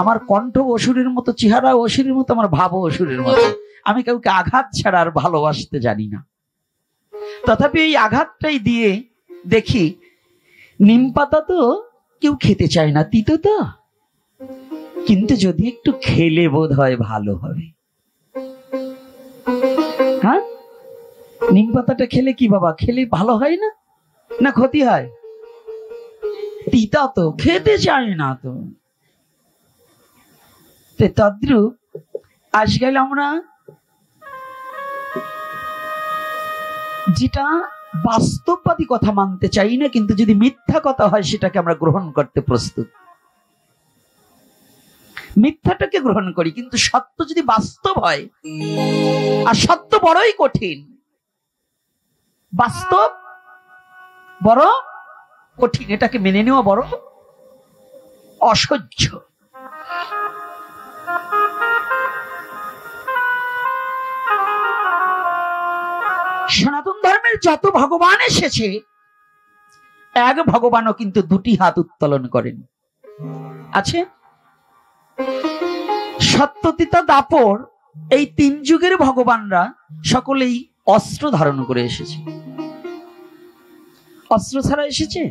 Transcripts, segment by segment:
আমার কণ্ঠ অসুরের মতো, চেহারা অসুরের মতো, আমার ভাব অসুরের মতো। আমি কাউকে আঘাত ছাড়া আর ভালোবাসতে জানি না। তথাপি এই আঘাতটাই দিয়ে দেখি নিম পাতা তো কেউ খেতে চায় না, তিতো তো, কিন্তু যদি একটু খেলে বোধ হয় ভালো হবে। হ্যাঁ, নিম পাতাটা খেলে কি বাবা, খেলে ভালো হয় না, না ক্ষতি হয়? তিতা তো খেতে চায় না তো। তদ্রূপ আজকাল আমরা যেটা বাস্তববাদী কথা মানতে চাই না, কিন্তু যদি মিথ্যা কথা হয় সেটাকে আমরা গ্রহণ করতে প্রস্তুত। মিথ্যাটাকে গ্রহণ করি, কিন্তু সত্য যদি বাস্তব হয়, আর সত্য বড়ই কঠিন, বাস্তব বড় কঠিন, এটাকে মেনে নেওয়া বড় অসহ্য। সনাতন ধর্মের যত ভগবান এসেছে, এক ভগবানও কিন্তু দুটি হাত উত্তোলন করেন। আছে সত্যতিতা দাপর, এই তিন যুগের ভগবানরা সকলেই অস্ত্র ধারণ করে এসেছে। অস্ত্র ছাড়া এসেছে?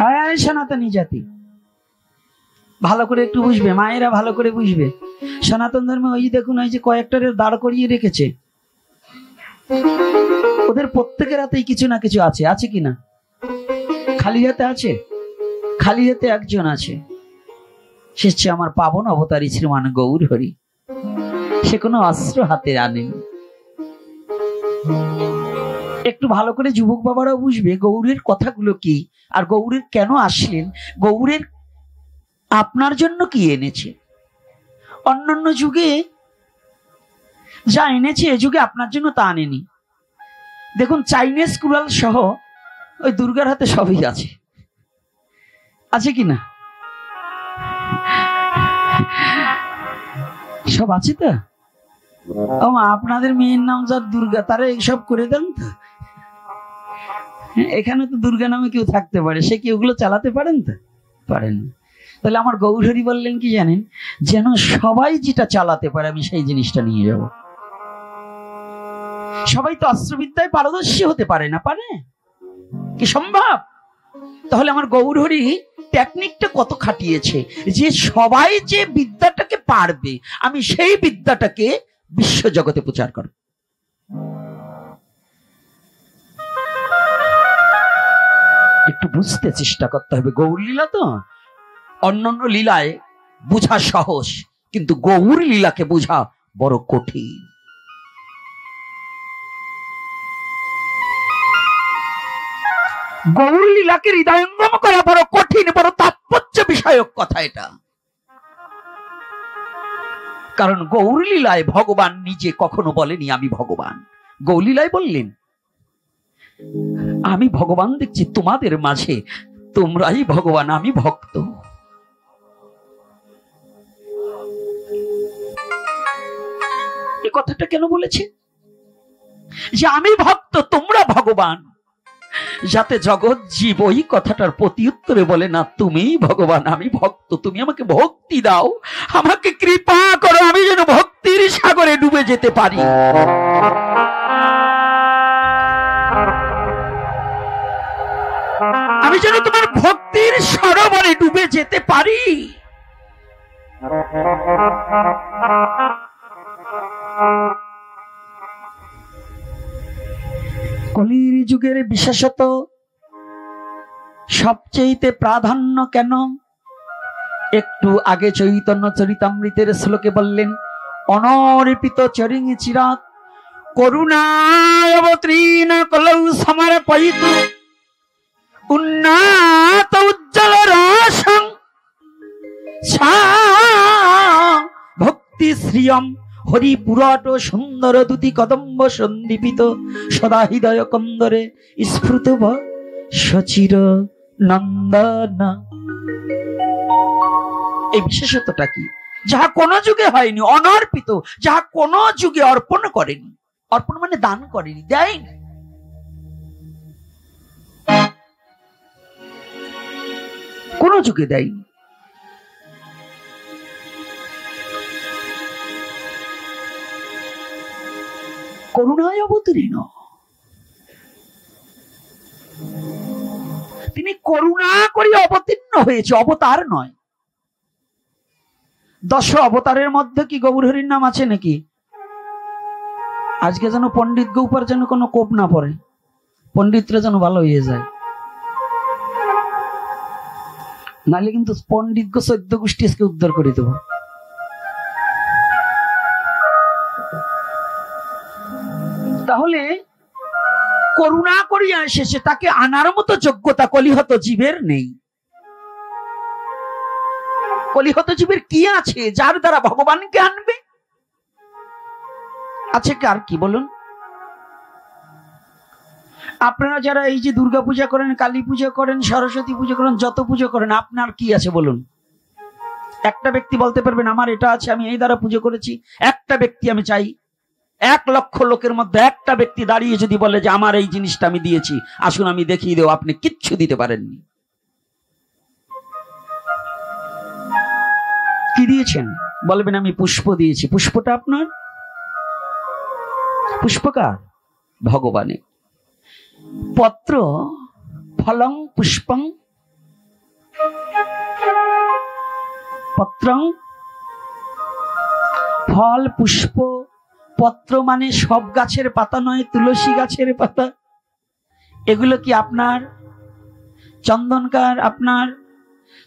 হ্যাঁ, সনাতনী জাতি ভালো করে একটু বুঝবে, মায়েরা ভালো করে বুঝবে। সনাতন ধর্মে ওই দেখুন, ওই যে কয়েকটারে দাঁড় করিয়ে রেখেছে, ওদের প্রত্যেকের হাতেই কিছু না কিছু আছে। আছে কিনা? খালি হাতে আছে? খালি হাতে একজন আছে, সে হচ্ছে আমার পাবন অবতারী শ্রীমান গৌর হরি। সে কোনো অস্ত্র হাতে আনেনি। একটু ভালো করে যুবক বাবারাও বুঝবে গৌরের কথাগুলো কি, আর গৌরের কেন আসলেন, গৌরের আপনার জন্য কি এনেছে। অন্যান্য যুগে যা এনেছে এ যুগে আপনার জন্য তা আনেনি। দেখুন, চাইনিজ কুড়াল সহ ওই দুর্গার হাতে সবই আছে। আছে কিনা? সব আছে তো। ও মা, আপনাদের মেয়ের নাম যার দুর্গা, তারা এইসব করে দেন তো। এখানে তো দুর্গা নামে কেউ থাকতে পারে, সে কি ওগুলো চালাতে পারেন? তো পারেন। তাহলে আমার গৌরহরি বললেন কি জানেন, যেন সবাই যেটা চালাতে পারে আমি সেই জিনিসটা নিয়ে যাব। সবাই তো অস্ত্রবিদ্যায় পারদর্শী হতে পারে না, পারে কি সম্ভব? তাহলে আমার গৌরহরি টেকনিকটা কত খাটিয়েছে, যে সবাই যে বিদ্যাটাকে পারবে আমি সেই বিদ্যাটাকে বিশ্ব জগতে প্রচার করব। একটু বুঝতে চেষ্টা করতে হবে। গৌর লীলা তো অন্যান্য লীলায় বোঝা সহজ, কিন্তু গৌর লীলাকে বোঝা বড় কঠিন। গৌর লীলাকে হৃদয়ঙ্গম করা বড় কঠিন, বড় তাৎপর্য বিষয়ক কথা এটা। কারণ গৌর লীলায় ভগবান নিজে কখনো বলেনি আমি ভগবান। গৌর লীলায় বললেন আমি ভগবান দেখছি তোমাদের মাঝে, তোমরাই ভগবান, আমি ভক্ত। এ কথাটা কেন বলেছে যে আমি ভক্ত তোমরা ভগবান? যাতে জগৎ জীব ওই কথাটার প্রতি উত্তরে বলে না তুমিই ভগবান, আমি ভক্ত, তুমি আমাকে ভক্তি দাও, আমাকে কৃপা করো, আমি যেন ভক্তির সাগরে ডুবে যেতে পারি। আমি যেন তোমার ভক্তির সরোবরে ডুবে যেতে পারি। কলির যুগের বিশেষত সবচেয়ে প্রাধান্য কেন? একটু আগে চৈতন্য চরিতামৃতের শ্লোকে বললেন অনর্পিত চরিং চিরাত করুণায় অবতীর্ণ কলৌ সমর্পয়িত উন্নাত উজ্জ্বল রসং ভক্তি শ্রিয়ম হরিপুরট সুন্দর দুতি কদম্ব সন্দীপিত সদা হৃদয় কন্দরে স্ফুত সচির নন্দন। এই বিশেষত্বটা কি? যাহা কোন যুগে হয়নি, অনর্পিত, যাহা কোন যুগে অর্পণ করেনি। অর্পণ মানে দান করেনি, দেয়নি। কোনো যুগে দেয়নি। করুণায় অবতীর্ণ, তিনি করুণা করে অবতীর্ণ হয়েছে, অবতার নয়। 10 অবতারের মধ্যে কি গৌরহরির নাম আছে নাকি? আজকে যেন পণ্ডিত গৌপার যেন কোনো কোপ না পড়ে, পণ্ডিতরা যেন ভালো হয়ে যায়, নাহলে কিন্তু পণ্ডিত গো 14 গোষ্ঠী আজকে উদ্ধার করে দেব। তাহলে করুণা করিয়া এসেছে, তাকে আনার মতো যোগ্যতা কলিহত জীবের নেই। কলিহত জীবের কি আছে যার দ্বারা ভগবানকে আনবে? আছে কার কি বলুন? আপনারা যারা এই যে দুর্গা পূজা করেন, কালী পূজা করেন, সরস্বতী পূজা করেন, যত পুজো করেন, আপনার কি আছে বলুন? একটা ব্যক্তি বলতে পারবেন আমার এটা আছে, আমি এই দ্বারা পুজো করেছি? একটা ব্যক্তি আমি চাই, 1 লক্ষ লোকের মধ্যে একটা ব্যক্তি দাঁড়িয়ে যদি বলে যে আমার এই জিনিসটা আমি দিয়েছি, আসুন আমি দেখিয়ে দেব, আপনি কিচ্ছু দিতে পারেননি। কি দিয়েছেন? বলবেন আমি পুষ্প দিয়েছি। পুষ্পটা আপনার? পুষ্পকার ভগবানে। পত্র ফলং পুষ্পং পত্রং, ফল পুষ্প পত্র মানে সব গাছের পাতা নয়, তুলসী গাছের পাতা। এগুলো কি আপনার? চন্দনকার আপনার?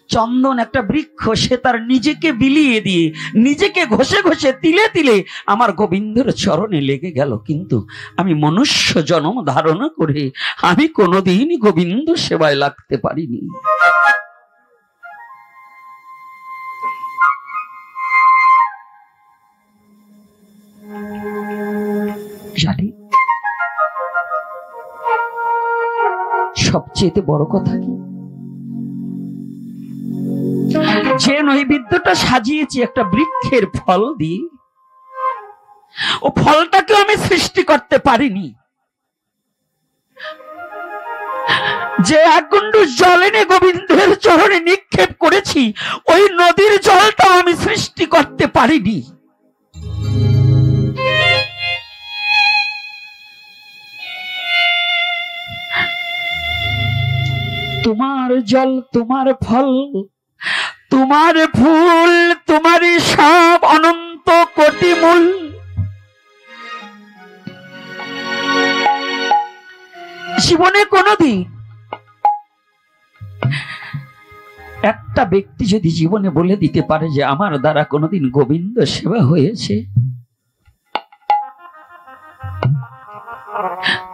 চন্দন একটা বৃক্ষ, সে তার নিজেকে বিলিয়ে দিয়ে, নিজেকে ঘষে ঘষে তিলে তিলে আমার গোবিন্দর চরণে লেগে গেল, কিন্তু আমি মনুষ্য জন্ম ধারণ করে আমি কোনোদিন গোবিন্দ সেবায় লাগতে পারিনি। জানি সবচেয়ে বড় কথা কি, যে নৈবেদ্যটা সাজিয়েছি একটা বৃক্ষের ফল দিয়ে, ও ফলটাকে আমি সৃষ্টি করতে পারিনি। যে 1 গুণ্ড জল এনে গোবিন্দের চরণে নিক্ষেপ করেছি, ওই নদীর জলটা আমি সৃষ্টি করতে পারিনি। তোমার জল, তোমার ফল, তোমার ফুল, তোমারই সব অনন্ত কোটি মূল। জীবনে কোনদিন একটা ব্যক্তি যদি জীবনে বলে দিতে পারে যে আমার দ্বারা কোনদিন গোবিন্দ সেবা হয়েছে,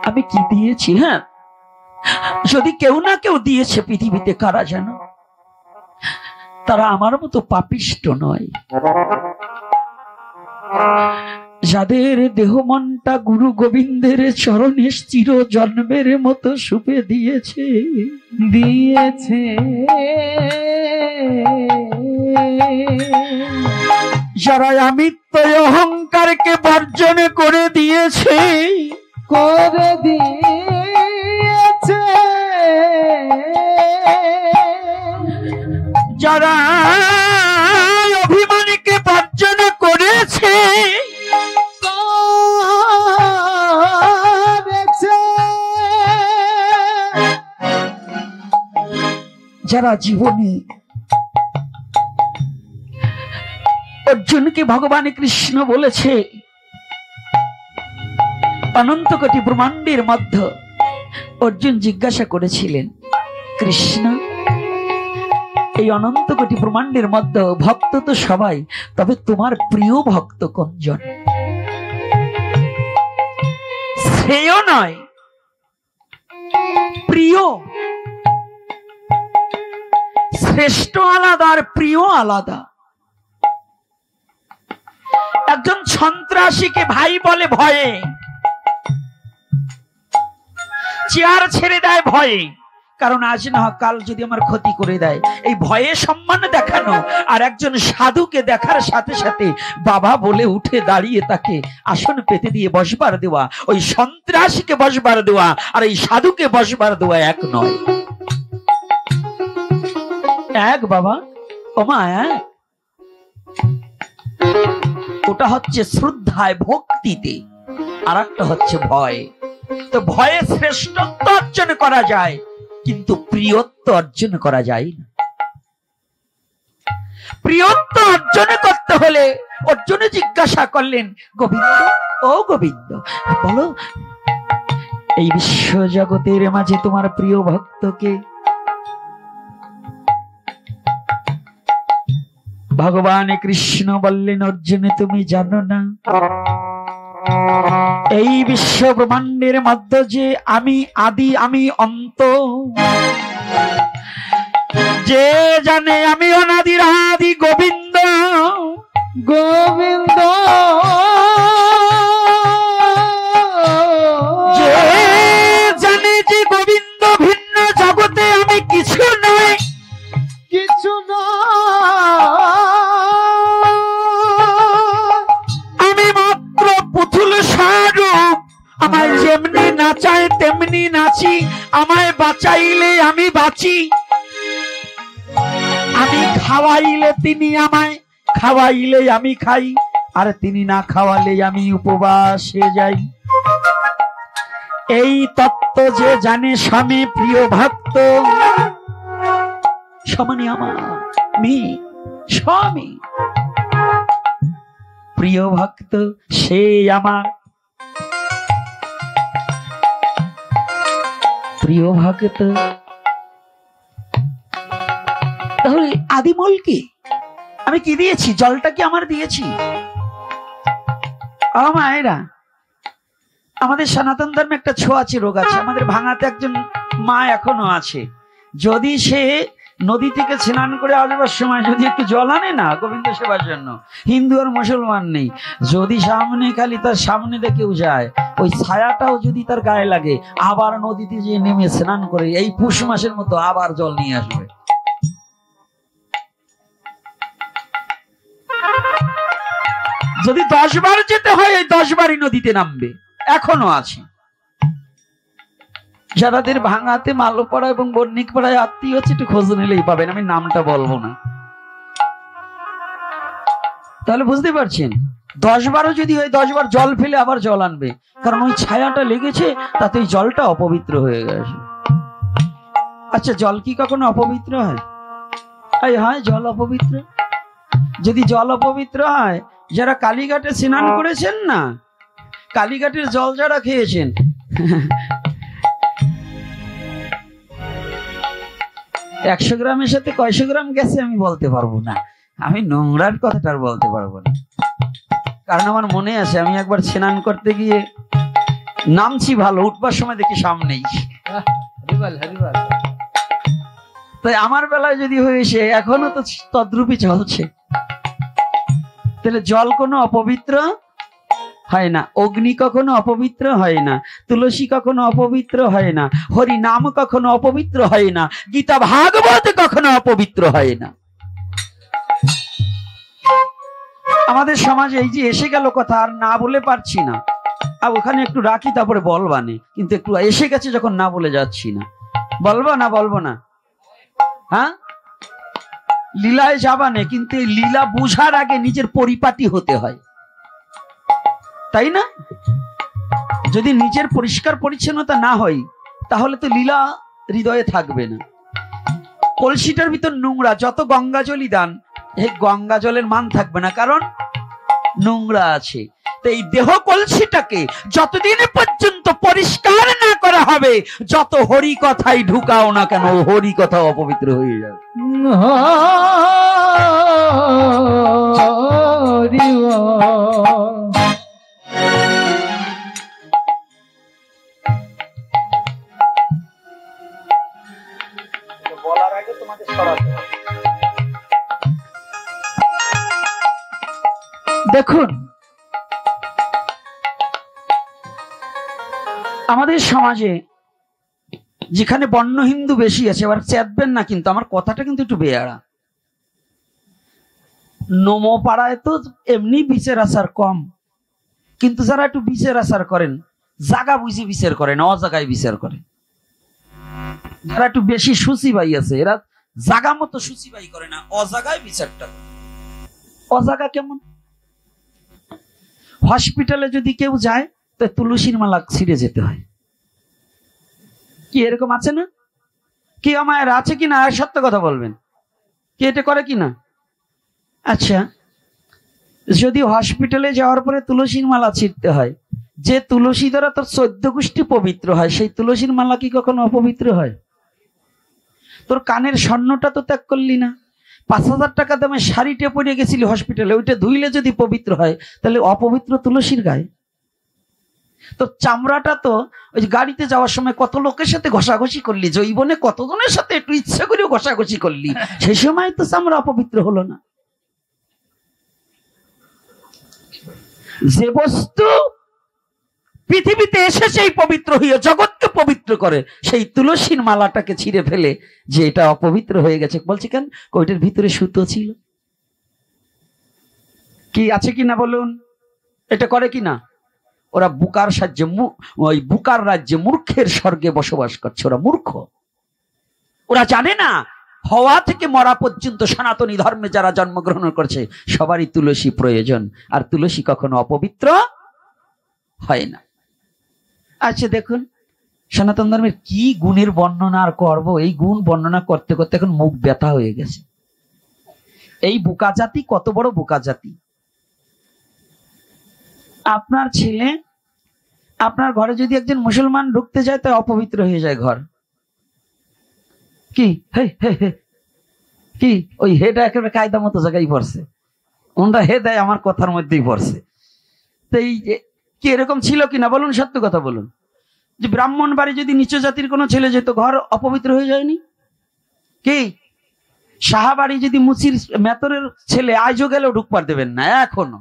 আমি কি দিয়েছি? হ্যাঁ, যদি কেউ না কেউ দিয়েছে পৃথিবীতে, কারা জানো? তারা আমার মতো পাপিষ্ট নয়, যাদের দেহ মনটা গুরু গোবিন্দের চরণে চির জন্মের মতো সুপে দিয়েছে দিয়েছে, যারা আমিত্ব অহংকারকে বর্জন করে দিয়েছে, করে দিয়েছে, যারা অভিমানীকে বর্জন করেছে, যারা জীবনে অর্জুনকে ভগবান কৃষ্ণ বলেছে অনন্ত কোটি ব্রহ্মাণ্ডের মধ্যে, অর্জুন জিজ্ঞাসা করেছিলেন কৃষ্ণ এই অনন্ত কোটি ব্রহ্মাণ্ডের মধ্যে ভক্ত তো সবাই, তবে তোমার প্রিয় ভক্ত কোনজন? শ্রেয় নয়, প্রিয়। শ্রেষ্ঠ আলাদা আর প্রিয় আলাদা। একজন সন্ত্রাসীকে ভাই বলে ভয়ে, চেয়ার ছেড়ে দেয় ভয়ে, কারণ আজ না কাল যদি আমার ক্ষতি করে দেয়, এই ভয়ে সম্মান দেখানো। আর একজন সাধুকে দেখার সাথে সাথে বাবা বলে উঠে দাঁড়িয়ে তাকে আসন পেতে দিয়ে বসবার দেওয়া, ওই সন্ত্রাসীকে বসবার দেওয়া আর এই সাধুকে বসবার দেওয়া এক নয়। এক বাবা, ওমা এক। ওটা হচ্ছে শ্রদ্ধায়, ভক্তিতে, আর একটা হচ্ছে ভয়। তো ভয়ে শ্রেষ্ঠত্ব অর্জন করা যায়, কিন্তু প্রিয়ত্ব অর্জন করা যায় না। প্রিয়ত্ব অর্জন করতে হলে অর্জুন জিজ্ঞাসা করলেন, গোবিন্দ, ও গোবিন্দ, বলো এই বিশ্ব জগতের মাঝে তোমার প্রিয় ভক্তকে? ভগবান কৃষ্ণ বললেন, অর্জুন তুমি জানো না, এই বিশ্ব ব্রহ্মাণ্ডের মধ্যে যে আমি আদি, আমি অন্ত, যে জানে আমি অনাদির আদি গোবিন্দ, গোবিন্দ, যে জানে যে গোবিন্দ ভিন্ন জগতে আমি কিছু নয়, কিছু আমি মাত্র পুতুল স্বরূপ। আমায় যেমনি নাচায় তেমনি নাচি, আমায় বাঁচাইলে আমি বাঁচি, আমি খাওয়াইলে তিনি আমায়, খাওয়াইলে আমি খাই, আর তিনি না খাওয়ালে আমি উপবাসে যাই। এই তত্ত্ব যে জানে স্বামী প্রিয় ভক্ত, সমানি আমার স্বামী প্রিয় ভক্ত, সে আমার প্রিয় ভক্ত। তাহলে আদিমূল কি? আমি কি দিয়েছি? জলটা কি আমার দিয়েছি? মায়েরা, আমাদের সনাতন ধর্মে একটা ছোঁয়াচে রোগ আছে। আমাদের ভাঙাতে একজন মা এখনো আছে, যদি সে নদী থেকে স্নান করে আসবার সময় যদি একটু জল আনে না গোবিন্দ সেবার জন্য, হিন্দু আর মুসলমান নেই, যদি সামনে খালি তার সামনে দেখেও যায়, ওই ছায়াটাও যদি তার গায়ে লাগে, আবার নদীতে যে নেমে স্নান করে এই পুষ মাসের মতো আবার জল নিয়ে আসবে। যদি 10 বার যেতে হয়, এই 10 বারই নদীতে নামবে। এখনো আছে যাদের ভাঙাতে, মালোপাড়া এবং বর্ণিকপাড়ায় আত্মীয় হচ্ছে, একটু খোঁজ নিলেই পাবেন, আমি নামটা বলবো না। তাহলে বুঝতে পারছেন, 10 বারও যদি হয়, 10 বার জল ফেলে আবার জল আনবে, কারণ ওই ছায়াটা লেগেছে, তাতে ওই জলটা অপবিত্র হয়ে গেছে। আচ্ছা, জল কি কখনো অপবিত্র হয়? হয় জল অপবিত্র? যদি জল অপবিত্র হয়, যারা কালীঘাটে স্নান করেছেন না, কালীঘাটের জল যারা খেয়েছেন, 100 গ্রামের সাথে কয়শো গ্রাম গেছে আমি বলতে পারবো না, আমি নোংরার কথাটা বলতে পারবো না। কারণ আমার মনে আছে, আমি একবার স্নান করতে গিয়ে নামছি ভালো, উঠবার সময় দেখি সামনেই। তাই আমার বেলায় যদি হয়েছে, এখনো তো তদ্রূপই চলছে। তাহলে জল কোনো অপবিত্র হয় না, অগ্নি কখনো অপবিত্র হয় না, তুলসী কখনো অপবিত্র হয় না, হরি নাম কখনো অপবিত্র হয় না, গীতা ভাগবত কখনো অপবিত্র হয় না। আমাদের সমাজে এই যে এসে গেল কথা, আর না বলে পারছি না, আর ওখানে একটু রাখি, তারপরে বলবানে, কিন্তু একটু এসে গেছে যখন না বলে যাচ্ছি না। বলবো না? বলবো না? হ্যাঁ, লীলায় যাবানে, কিন্তু এই লীলা বুঝার আগে নিজের পরিপাটি হতে হয়, তাই না? যদি নিজের পরিষ্কার পরিচ্ছন্নতা না হয়, তাহলে তো লীলা হৃদয়ে থাকবে না। কলসিটার ভিতর নোংরা, যত গঙ্গা জলই দান, এই গঙ্গা জলের মান থাকবে না, কারণ নোংরা আছে। তো এই দেহ কলসিটাকে যতদিন পর্যন্ত পরিষ্কার না করা হবে, যত হরি কথাই ঢুকাও না কেন, হরি কথা অপবিত্র হয়ে যাবে। বলার আগে তোমাকে সরাতে হবে। দেখুন, আমাদের সমাজে যেখানে বন্য হিন্দু বেশি আছে, এবার চেতবেন না কিন্তু, আমার কথাটা কিন্তু একটু বেয়ারা। নমো পাড়ায় তো এমনি বিচার আচার কম, কিন্তু যারা একটু বিচার আচার করেন, জায়গা বুঝে বিচার করেন, অজায়গায় বিচার করেন। যারা একটু বেশি সুচি ভাই আছে, এরা জাগা মতো সূচিবাই করে না, অজাগায় বিচারটা। অজাগা কেমন? হসপিটালে যদি কেউ যায় তো তুলসীর মালা ছিঁড়ে যেতে হয়, কি এরকম আছে না? কি আমার আছে কিনা? সত্য কথা বলবেন, কি এটা করে কিনা? আচ্ছা, যদি হসপিটালে যাওয়ার পরে তুলসীর মালা ছিঁড়তে হয়, যে তুলসী দ্বারা তোর 14 গোষ্ঠী পবিত্র হয়, সেই তুলসীর মালা কি কখনো অপবিত্র হয়? তোর কানের স্বর্ণটা তো ত্যাগ করলি না, 5,000 টাকা দামে শাড়িটা পরে গেছিলি হসপিটালে, ওইটা ধুইলে যদি পবিত্র হয়, তাহলে অপবিত্র তুলসীর গায়ে? তোর চামড়াটা তো ওই গাড়িতে যাওয়ার সময় কত লোকের সাথে ঘষাঘষি করলি, জৈবনে কতজনের সাথে একটু ইচ্ছা করেও ঘষাঘষি করলি, সেই সময় তো চামড়া অপবিত্র হলো না? যে বস্তু পৃথিবীতে এসে সেই পবিত্র হইয়া জগৎকে পবিত্র করে, সেই তুলসীর মালাটাকে ছিঁড়ে ফেলে যে এটা অপবিত্র হয়ে গেছে, বলছে কেন? ওইটার ভিতরে সুতো ছিল। কি আছে কিনা বলুন? এটা করে কিনা? ওরা বুকার সাহায্যে, ওই বুকার রাজ্যে মূর্খের স্বর্গে বসবাস করছে। ওরা মূর্খ, ওরা জানে না হওয়া থেকে মরা পর্যন্ত সনাতনী ধর্মে যারা জন্মগ্রহণ করছে সবারই তুলসী প্রয়োজন, আর তুলসী কখনো অপবিত্র হয় না। আচ্ছা দেখুন, সনাতন ধর্মের কি গুণের বর্ণনা আর করবো, এই গুণ বর্ণনা করতে করতে এখন মুখ ব্যথা হয়ে গেছে। এই বোকা জাতি কত বড় বোকা জাতি! আপনার ছেলে, আপনার ঘরে যদি একজন মুসলমান ঢুকতে যায় তাই অপবিত্র হয়ে যায় ঘর। কি হে হে হে, কি ওই হেটা একেবারে কায়দা মতো জায়গায় পড়ছে, ওনরা হে দেয় আমার কথার মধ্যেই পড়ছে। তো এই কি এরকম ছিল কিনা বলুন, সত্য কথা বলুন। যে ব্রাহ্মণ বাড়ি যদি নিচু জাতির কোনো ছেলে যেত, ঘর অপবিত্র হয়ে যায়নি? কি সাহা বাড়ি যদি মুচির মেতরের ছেলে আজও গেলেও ঢুকবার দেবেন না এখনো।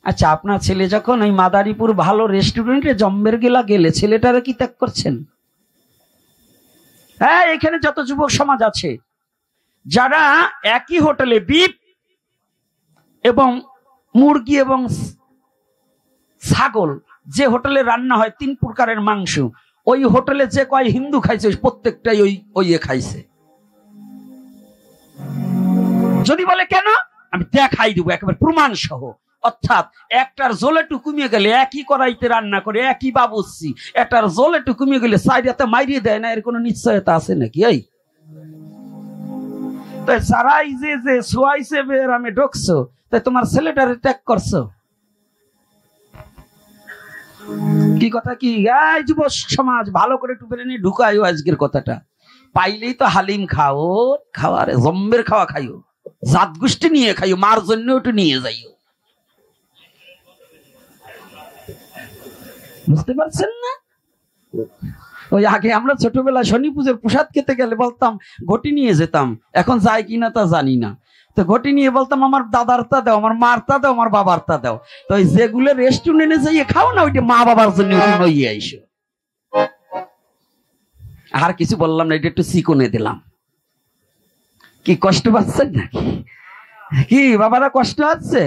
আচ্ছা, আপনার ছেলে যখন ওই মাদারীপুর ভালো রেস্টুরেন্টে জম্বের গেলা গেলে, ছেলেটারা কি ত্যাগ করছেন? হ্যাঁ, এখানে যত যুবক সমাজ আছে যারা একই হোটেলে বিফ এবং মুরগি এবং ছাগল, যে হোটেলে রান্না হয় 3 প্রকারের মাংস, ওই হোটেলে যে কয় হিন্দু খাইছে প্রত্যেকটাই ওই খাইছে। যদি বলে কেন, আমি দেখাই দিব একেবারে প্রমাণ সহ। অর্থাৎ একটার জলে টুকুমিয়ে গেলে একই কড়াইতে রান্না করে একই বাবুর্চি, একটার জলে টুকুমিয়ে গেলে সাইডাতে মাইরিয়ে দেয় না, এর কোনো নিশ্চয়তা আছে নাকি? এই তো যারাই যে সোয়াইছে আমি ঢুকছো, তাই তোমার ছেলেটারে ত্যাগ করছো। কি কথা? কি এই যুব সমাজ ভালো করে একটু বেরে নিয়ে ঢুকাইও আজকের কথাটা। পাইলেই তো হালিম খাও, খাওয়ারে জম্বের খাওয়া খাইও, জাত গোষ্ঠী নিয়ে খাইও, মার জন্য একটু নিয়ে যাইও। বুঝতে পারছেন না? ওই আগে আমরা ছোটবেলায় শনি পুজোর প্রসাদ খেতে গেলে বলতাম ঘটি নিয়ে যেতাম, এখন যায় কিনা তা জানি না। তো ঘটি নিয়ে বলতাম আমার দাদার তা দাও, আমার মার তা দাও, আমার বাবার তা দাও। তো যেগুলো রেস্টুরেন্টে যাইয়ে খাও না, ওইটা মা বাবার জন্য নইয়ে আইসো। আর কিছু বললাম না, এটা একটু চিকনে দিলাম। কি কষ্ট পাচ্ছেন নাকি? কি বাবারা কষ্ট হচ্ছে?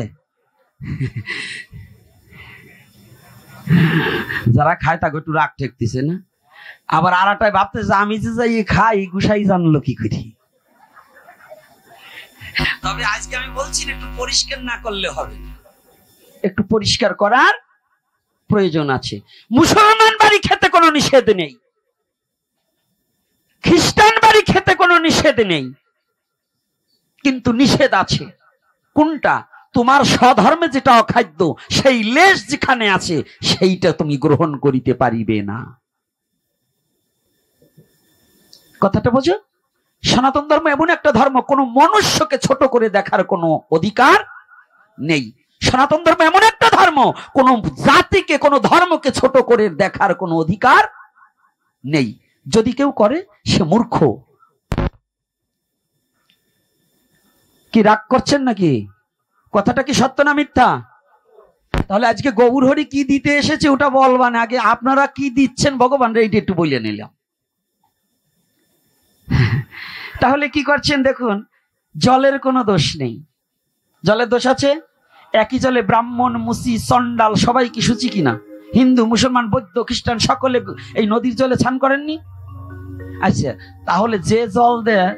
যারা খায় তাকে একটু রাগ ঠেকতেছে না? আবার আরাটায় ভাবতেছে আমি যে যাই খাই গুসাই জানলো কি করি। তবে আজকে আমি বলছি একটু পরিষ্কার না করলে হবে, একটু পরিষ্কার করার প্রয়োজন আছে। মুসলমান বাড়ি খেতে কোনো নিষেধ নেই, খ্রিস্টান বাড়ি খেতে কোনো নিষেধ নেই, কিন্তু নিষেধ আছে কোনটা? তোমার স্বধর্মে যেটা অখাদ্য, সেই লেশ যেখানে আছে সেইটা তুমি গ্রহণ করিতে পারিবে না। কথাটা বোঝো? সনাতন ধর্ম এমন একটা ধর্ম, কোন মনুষ্যকে ছোট করে দেখার কোনো অধিকার নেই। সনাতন ধর্ম এমন একটা ধর্ম, কোন জাতিকে, কোন ধর্মকে ছোট করে দেখার কোনো অধিকার নেই। যদি কেউ করে সে মূর্খ। কি রাগ করছেন নাকি? কথাটা কি সত্য না মিথ্যা? তাহলে আজকে গৌর হরি কি দিতে এসেছে ওটা বলবান, আগে আপনারা কি দিচ্ছেন ভগবান এইটা একটু বলে নিলাম। তাহলে কি করছেন দেখুন, জলের কোনো দোষ নেই। জলের দোষ আছে? একই জলে ব্রাহ্মণ, মুসি, চন্ডাল সবাই কি শুচি কিনা? হিন্দু, মুসলমান, বৌদ্ধ, খ্রিস্টান সকলে এই নদীর জলে স্নান করেননি? আচ্ছা, তাহলে যে জল দেয়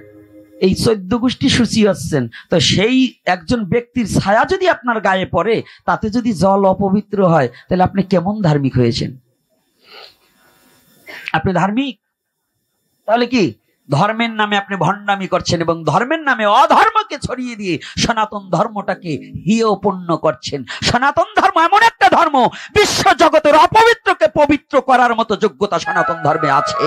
এই 14 গোষ্ঠী সূচি হচ্ছেন, তো সেই একজন ব্যক্তির ছায়া যদি আপনার গায়ে পড়ে, তাতে যদি জল অপবিত্র হয়, তাহলে আপনি কেমন ধার্মিক হয়েছেন? আপনি ধার্মিক? তাহলে কি ধর্মের নামে আপনি ভণ্ডামি করছেন এবং ধর্মের নামে অধর্মকে ছড়িয়ে দিয়ে সনাতন ধর্মটাকে হিয়পূর্ণ করছেন। সনাতন ধর্ম এমন একটা ধর্ম, বিশ্ব জগতের অপবিত্রকে পবিত্র করার মতো যোগ্যতা সনাতন ধর্মে আছে।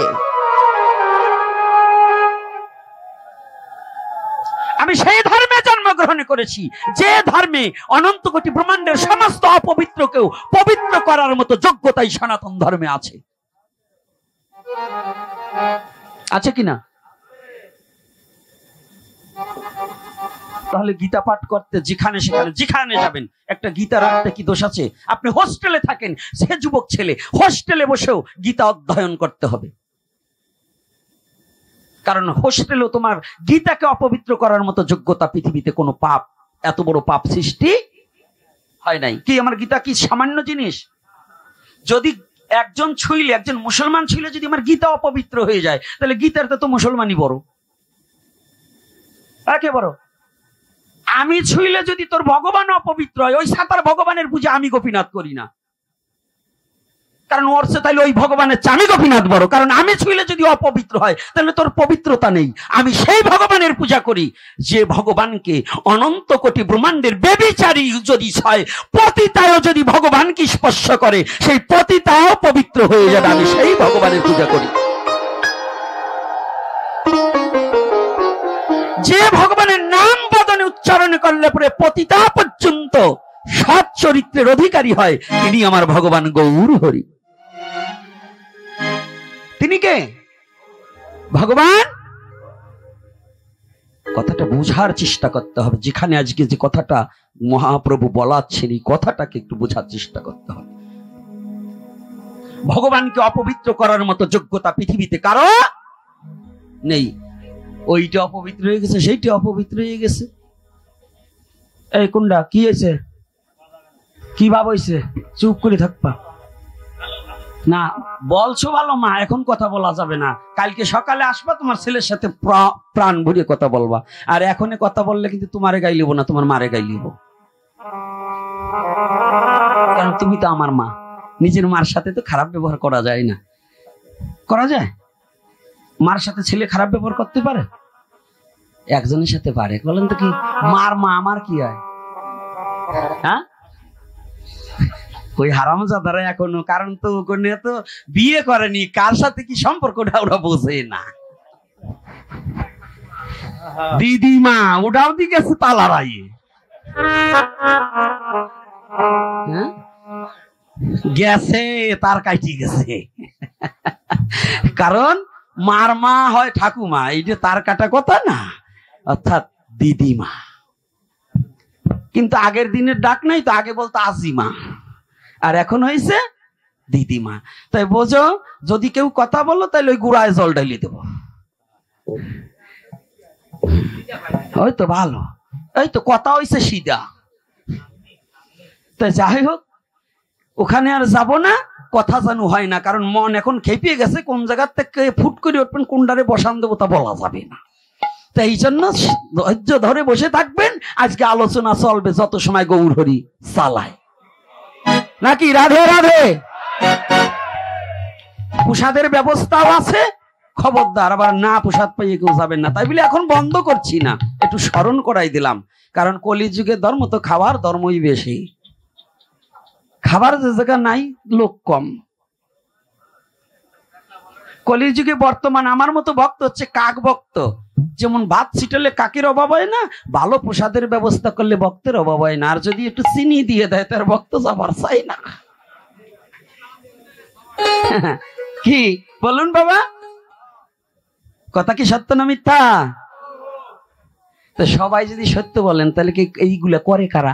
আমি সেই ধর্মে জন্মগ্রহণ করেছি যে ধর্মে অনন্ত কোটি ব্রহ্মাণ্ডের সমস্ত অপবিত্রকেও পবিত্র করার মতো যোগ্যতাই সনাতন ধর্মে আছে। আছে কিনা? তাহলে গীতা পাঠ করতে যেখানে যাবেন একটা গীতা রাখতে কি দোষ আছে? আপনি হোস্টেলে থাকেন, সে যুবক ছেলে হোস্টেলে বসেও গীতা অধ্যয়ন করতে হবে, কারণ হোস্টেলেও তোমার গীতাকে অপবিত্র করার মতো যোগ্যতা পৃথিবীতে কোনো পাপ, এত বড় পাপ সৃষ্টি হয় নাই। কি আমার গীতা কি সামান্য জিনিস? যদি একজন মুসলমান ছুঁইলে যদি আমার গীতা অপবিত্র হয়ে যায়, তাহলে গীতার তো মুসলমানই বড়, একে বড়। আমি ছুঁইলে যদি তোর ভগবান অপবিত্র হয়, ওই সাতার ভগবানের পূজা আমি গোপীনাথ করি না, কারণ ওর সে তাইলে ওই ভগবানের আমি গোপীনাথ বড়, কারণ আমি ছুঁইলে যদি অপবিত্র হয় তাহলে তোর পবিত্রতা নেই। আমি সেই ভগবানের পূজা করি যে ভগবানকে অনন্ত কোটি ব্রহ্মাণ্ডের বেবিচারী যদি হয়, পতিতাও যদি ভগবানকে স্পর্শ করে, সেই পতিতাও পবিত্র হয়ে যাবে। আমি সেই ভগবানের পূজা করি যে ভগবানের নাম বদনে উচ্চারণ করলে পরে পতিতা পর্যন্ত সৎ চরিত্রের অধিকারী হয়, তিনি আমার ভগবান গৌর হরি। তিনি কে? ভগবান। কথাটা বোঝার চেষ্টা করতে হবে। যেখানে আজকে যে কথাটা মহাপ্রভু বলাচ্ছেন, এই কথাটাকে একটু বোঝার চেষ্টা করতে হবে। ভগবানকে অপবিত্র করার মতো যোগ্যতা পৃথিবীতে কারো নেই। ওইটা অপবিত্র হয়ে গেছে, সেইটা অপবিত্র হয়ে গেছে। এই কোনটা কি হয়েছে? কি ভাব হয়েছে? চুপ করে থাকবা না, বলছো ভালো মা, এখন কথা বলা যাবে না। কালকে সকালে আসবা, তোমার ছেলের সাথে প্রাণ ভরিয়ে কথা বলবা। আর এখনই কথা বললে কিন্তু তোমারে গাই লিব না, তোমার মারে গাই লিব, কারণ তুমি তো আমার মা। নিজের মার সাথে তো খারাপ ব্যবহার করা যায় না। করা যায়? মার সাথে ছেলে খারাপ ব্যবহার করতে পারে? একজনের সাথে পারে। বলেন তো কি মার মা আমার কি হয়? হ্যাঁ, ওই হারামজাদারা এখনো, কারণ তো ওখানে তো বিয়ে করেনি, কার সাথে কি সম্পর্কটা ওরা বোঝে না। দিদিমা ওটাও দি গেছে তালারাই, গেছে তার কাটি গেছে, কারণ মার মা হয় ঠাকুমা, এই যে তার কাটা কথা না, অর্থাৎ দিদিমা। কিন্তু আগের দিনের ডাক নাই তো, আগে বলতো আজিমা, আর এখন হয়েছে দিদিমা। তাই বোঝো, যদি কেউ কথা বলো তাহলে ওই গুড়ায় জল ঢালি দেব। ওই তো ভালো, এই তো কথা হয়েছে সিধা। তাই যাই হোক, ওখানে আর যাব না, কথা জানু হয় না, কারণ মন এখন খেপিয়ে গেছে। কোন জায়গার থেকে ফুট করে উঠবেন, কোনটারে বসান দেবো তা বলা যাবে না। তাই এই জন্য ধৈর্য ধরে বসে থাকবেন। আজকে আলোচনা চলবে যত সময় গৌর হরি চালায়, নাকি? রাধে রাধে। প্রসাদের ব্যবস্থাও আছে, খবরদার আবার না প্রসাদ পাইয়ে কেউ যাবেন না। তাই বলে এখন বন্ধ করছি না, একটু স্মরণ করাই দিলাম, কারণ কলিযুগের ধর্ম তো খাবার ধর্মই বেশি। খাবার যে জায়গা নাই, লোক কম। কলিযুগে বর্তমান আমার মতো ভক্ত হচ্ছে কাক ভক্ত। যেমন ভাত ছিটালে কাকের অভাব হয় না, ভালো প্রসাদের ব্যবস্থা করলে ভক্তের অভাব হয় না। আর যদি একটু চিনি দিয়ে দেয়, তার ভক্ত যাবার চাই না। কি বলুন বাবা, কথা কি সত্য না মিথ্যা? তো সবাই যদি সত্য বলেন, তাহলে কি এইগুলা করে কারা?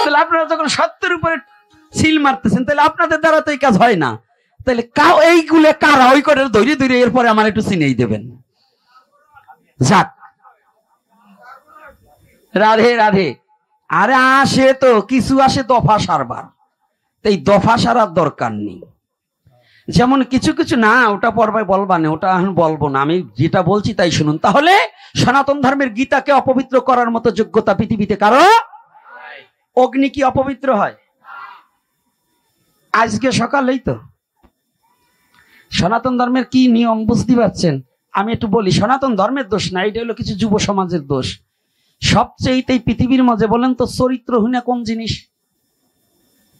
তাহলে আপনারা যখন সত্যের উপরে সিল মারতেছেন, তাহলে আপনাদের দ্বারা তো এই কাজ হয় না। তাহলে এইগুলো কারা? ওই করে ধৈর্য ধৈর্য এরপরে আমার একটু চিনেই দেবেন। যাক, রাধে রাধে। আরে আসে তো কিছু, আসে দফা সারবার, এই দফা সারার দরকার নেই। যেমন কিছু কিছু না, ওটা পর্বে বলবা না, ওটা এখন বলবো না, আমি যেটা বলছি তাই শুনুন। তাহলে সনাতন ধর্মের গীতাকে অপবিত্র করার মতো যোগ্যতা পৃথিবীতে কারো? অগ্নি কি অপবিত্র হয়? আজকে সকালেই তো সনাতন ধর্মের কি নিয়ম বুঝতে পারছেন? আমি একটু বলি, সনাতন ধর্মের দোষ না, এটা হলো কিছু যুব সমাজের দোষ। সবচেয়ে পৃথিবীর মাঝে বলেন তো চরিত্রহীন কোন জিনিস?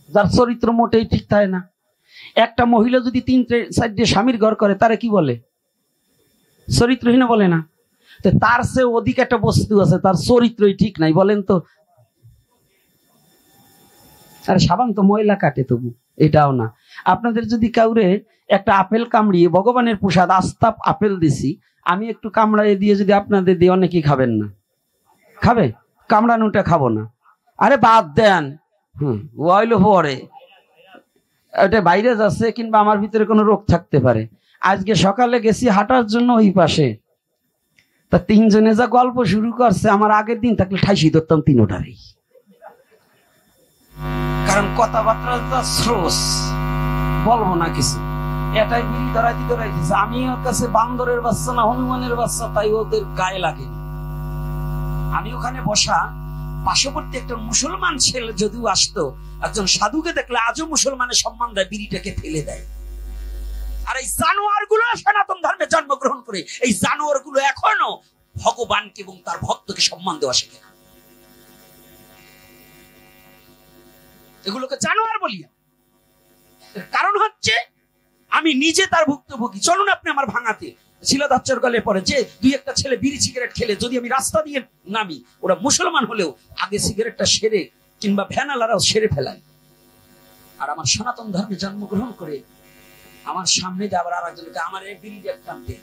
যার চরিত্র মোটেই ঠিক থাকে না। একটা মহিলা যদি 3-4 স্বামীর ঘর করে, তারা কি বলে? চরিত্রহীন বলে না? তো তার চেয়ে অধিক একটা বস্তু আছে, তার চরিত্রই ঠিক নাই, বলেন তো। আরে সাবান তো ময়লা কাটে, তবু এটাও না। আপনাদের যদি কাউরে একটা আপেল কামড়িয়ে, ভগবানের প্রসাদ আস্তাপ আপেল দিছি, আমি একটু কামড়াইয়ে দিয়ে যদি আপনাদের দিয়ে, অনেকেই খাবেন না। খাবে? কামড়ানোটা খাবো না। আরে বাদ দেন, ওইলো পরে ওটা বাইরে যাচ্ছে, কিংবা আমার ভিতরে কোনো রোগ থাকতে পারে। আজকে সকালে গেছি হাঁটার জন্য ওই পাশে, তা 3 জনে যা গল্প শুরু করছে, আমার আগের দিন থাকলে ঠাইসি ধরতাম 3টারই। কারণ কথাবার্তা স্রোস, বলবো না কিছু, এটাই বিড়ি ধরাইতেছে। আমি ওর কাছে বান্দরের বাচ্চা না হনুমানের বাচ্চা, তাই ওদের গায়ে লাগে। আমি ওখানে বসা, পার্শ্ববর্তী একটা মুসলমান ছেলে যদিও আসতো, একজন সাধুকে দেখলে আজও মুসলমানের সম্মান দেয়, বিড়িটাকে ফেলে দেয়। আর এই জানোয়ার গুলো সনাতন ধর্মে জন্মগ্রহণ করে, এই জানোয়ার গুলো এখনো ভগবানকে এবং তার ভক্তকে সম্মান দেওয়া শেখে না। এগুলোকে জানোয়ার বলি। কারণ হচ্ছে আমি নিজে তার ভুক্তভোগী। চলুন আপনি আমার ভাঙাতে শিলাধাচ্চর গলে পড়ে যে 2-1টা ছেলে বিড়ি সিগারেট খেলে, যদি আমি রাস্তা দিয়ে নামি, ওরা মুসলমান হলেও আগে সিগারেটটা সেরে, কিংবা ভ্যানালারাও সেরে ফেলায়। আর আমার সনাতন ধর্মে জন্মগ্রহণ করে আমার সামনে যে আবার আরেকজনকে আমার এই বিড়ি টানতে,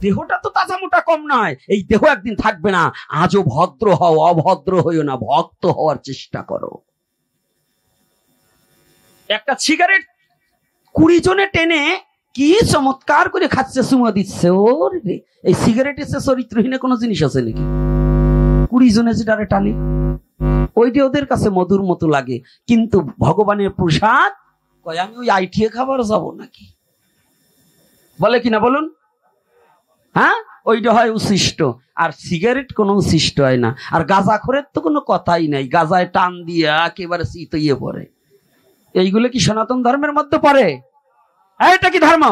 দেহটা তো তাজা মোটা কম নয়, এই দেহ একদিন থাকবে না। আজও ভদ্র হও, অভদ্র হইও না, ভক্ত হওয়ার চেষ্টা করো। একটা সিগারেট 20 জনে টেনে কি চমৎকার করে খাচ্ছে, চুমা দিচ্ছে। ওর এই সিগারেটের চেয়ে চরিত্রহীন কোনো জিনিস আছে নাকি? 20 জনে যেটারে টানে, ওইটা ওদের কাছে মধুর মতো লাগে। কিন্তু ভগবানের প্রসাদ কয়, আমি ওই আইটিএ খাবার যাব নাকি? বলে কিনা বলুন? হ্যাঁ, ওইটা হয় উচ্ছিষ্ট, আর সিগারেট কোনো উচ্ছিষ্ট হয় না। আর গাঁজাখোরের তো কোনো কথাই নাই, গাঁজায় টান দিয়ে একেবারে শীত ইয়ে পড়ে। এইগুলো কি সনাতন ধর্মের মধ্যে পড়ে? এটা কি ধর্ম?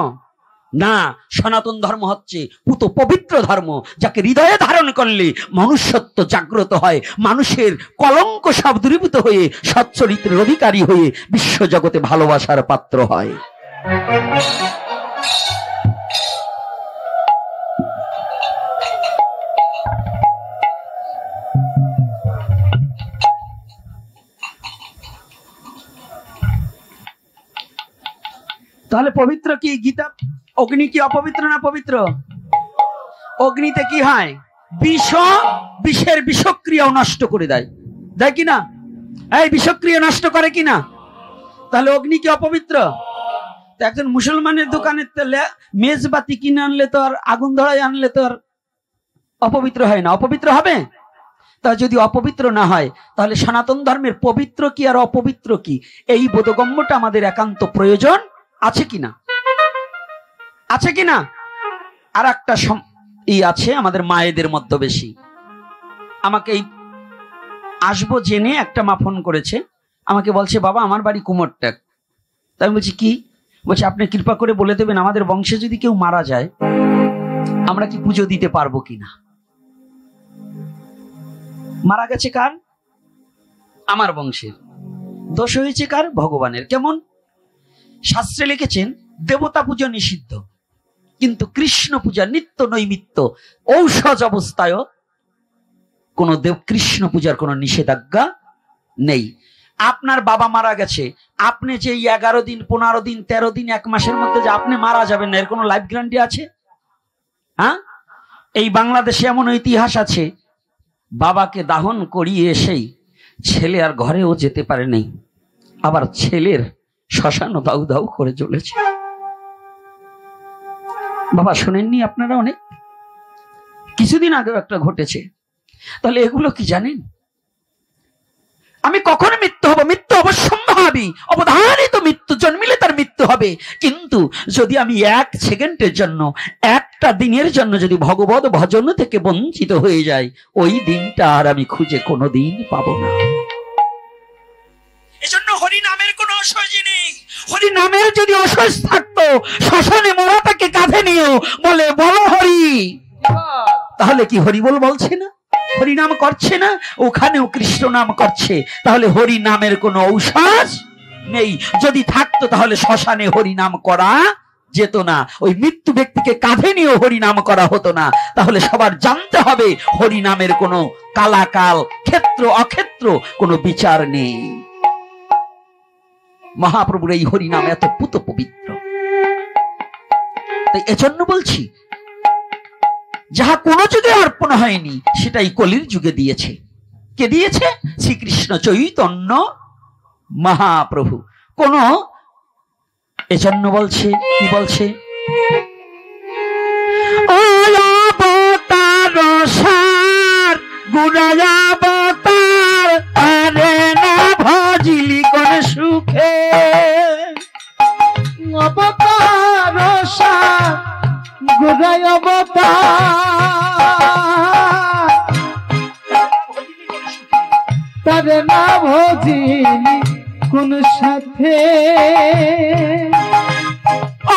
না, সনাতন ধর্ম হচ্ছে পুত পবিত্র ধর্ম, যাকে হৃদয়ে ধারণ করলে মনুষ্যত্ব জাগ্রত হয়, মানুষের কলঙ্ক সব দূরীভূত হয়ে সচ্চরিত্রের অধিকারী হয়ে বিশ্বজগতে ভালোবাসার পাত্র হয়। তাহলে পবিত্র কি গীতা? অগ্নি কি অপবিত্র না পবিত্র? অগ্নিতে কি হয়? বিষের বিষক্রিয়াও নষ্ট করে দেয়, দেয় কিনা? এই বিষক্রিয়া নষ্ট করে কিনা? তাহলে অগ্নি কি অপবিত্র? একজন মুসলমানের দোকানে মেজবাতি কিনে আনলে তো, আর আগুন ধরায় আনলে তো আর অপবিত্র হয় না, অপবিত্র হবে? তা যদি অপবিত্র না হয়, তাহলে সনাতন ধর্মের পবিত্র কি আর অপবিত্র কি, এই বোধগম্যটা আমাদের একান্ত প্রয়োজন আছে কিনা? আছে কিনা? আর একটা আছে আমাদের মায়েদের মধ্যে বেশি। আমাকে এই আসবো জেনে একটা মা ফোন করেছে, আমাকে বলছে, বাবা আমার বাড়ি কুমোরটাক। তাই আমি বলছি কি? বলছে, আপনি কৃপা করে বলে দেবেন আমাদের বংশে যদি কেউ মারা যায়, আমরা কি পুজো দিতে পারবো কিনা? মারা গেছে কার? আমার বংশের। দোষ হয়েছে কার? ভগবানের। কেমন? শাস্ত্রে লিখেছেন দেবতা পূজা নিষিদ্ধ, কিন্তু কৃষ্ণ পূজা নিত্য নৈমিত্য ঔষধ অবস্থায় কোন কৃষ্ণ পূজার কোন নিষেধাজ্ঞা নেই। আপনার বাবা মারা গেছে, আপনি যে 11 দিন 15 দিন 13 দিন 1 মাসের মধ্যে যে আপনি মারা যাবেন না, এর কোন লাইফ গ্যারান্টি আছে? হ্যাঁ, এই বাংলাদেশে এমন ইতিহাস আছে, বাবাকে দাহন করিয়ে এসেই ছেলে আর ঘরেও যেতে পারে নাই, আবার ছেলের শ্মশানও দাউ দাউ করে চলেছে। বাবা শোনেননি আপনারা? অনেক কিছুদিন আগেও একটা ঘটেছে। তাহলে এগুলো কি জানেন? আমি কখনো মৃত্যু হব? মৃত্যু অবশ্যম্ভাবী। স্বাভাবিক, অবধারিত মৃত্যু, জন্মিলে তার মৃত্যু হবে। কিন্তু যদি আমি 1 সেকেন্ডের জন্য, একটা দিনের জন্য যদি ভগবত ভজন থেকে বঞ্চিত হয়ে যাই, ওই দিনটা আর আমি খুঁজে কোনোদিন পাবো না। এজন্য হরি নামের কোনো অসহ্য নেই। হরি নামের যদি অসহ্য থাকতো, শ্মশানে মরাটাকে কাঁধে নিয়েও বলে বলো হরি, তাহলে কি হরি বল বলছে না, হরি নাম করছে না, ওখানেও কৃষ্ণ নাম করছে। তাহলে হরি নামের কোনো ঔষধ নেই। যদি থাকতো তাহলে শ্মশানে হরি নাম করা যেত না, ওই মৃত্যু ব্যক্তিকে কাঁধে নিয়েও হরি নাম করা হতো না। তাহলে সবার জানতে হবে হরি নামের কোনো কালাকাল, ক্ষেত্র অক্ষেত্র কোনো বিচার নেই। মহাপ্রভুর এই হরি নাম এত পুত পবিত্র। তাই এজন্য বলছি, যাহা কোন যুগে অর্পণ হয়নি সেটাই কলির যুগে দিয়েছে। কে দিয়েছে? শ্রীকৃষ্ণ চৈতন্য মহাপ্রভু। কোন, এজন্য বলছে, কি বলছে, অবতার সার গুণাবতার আরে না ভজিলি কোন সুখে। অবতার সার গুণাবতার তারে না ভজিলি কোন সাথে।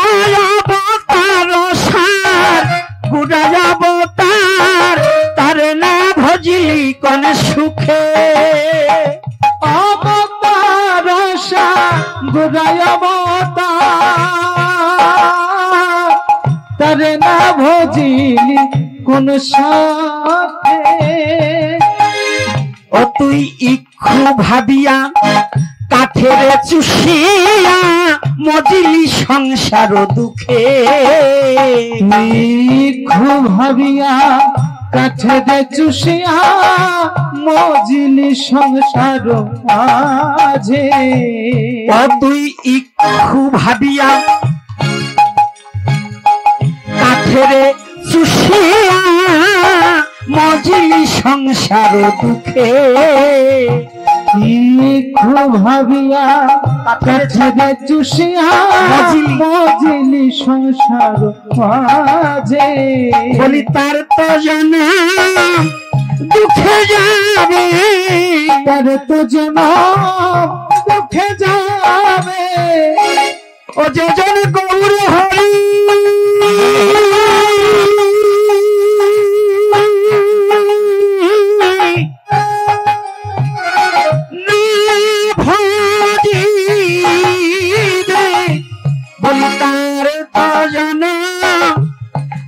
অবতার সার গুণাবতার তারে না ভজিলি কোন সুখে। অবতার সার গুণাবতার তারে না ভজিলি কোন সাথে। ও তুই ইক্ষু ভাবিয়া কাঠের চুষিয়া মজিলি সংসার দুঃখে। ইক্ষু ভাবিয়া কাঠের চুষিয়া মজিলি সংসার মাঝে। ও তুই ইক্ষু ভাবিয়া কাঠের চুষিয়া মজিলি সংসার দুঃখে। ইক্ষু ভাবিয়া কাঠের চুষিয়া মজিলি সংসার মাঝে। বলি তার তো জানা দুঃখে যাবে, তার তো জানা দুঃখে যাবে। ও যেজন গৌর হরি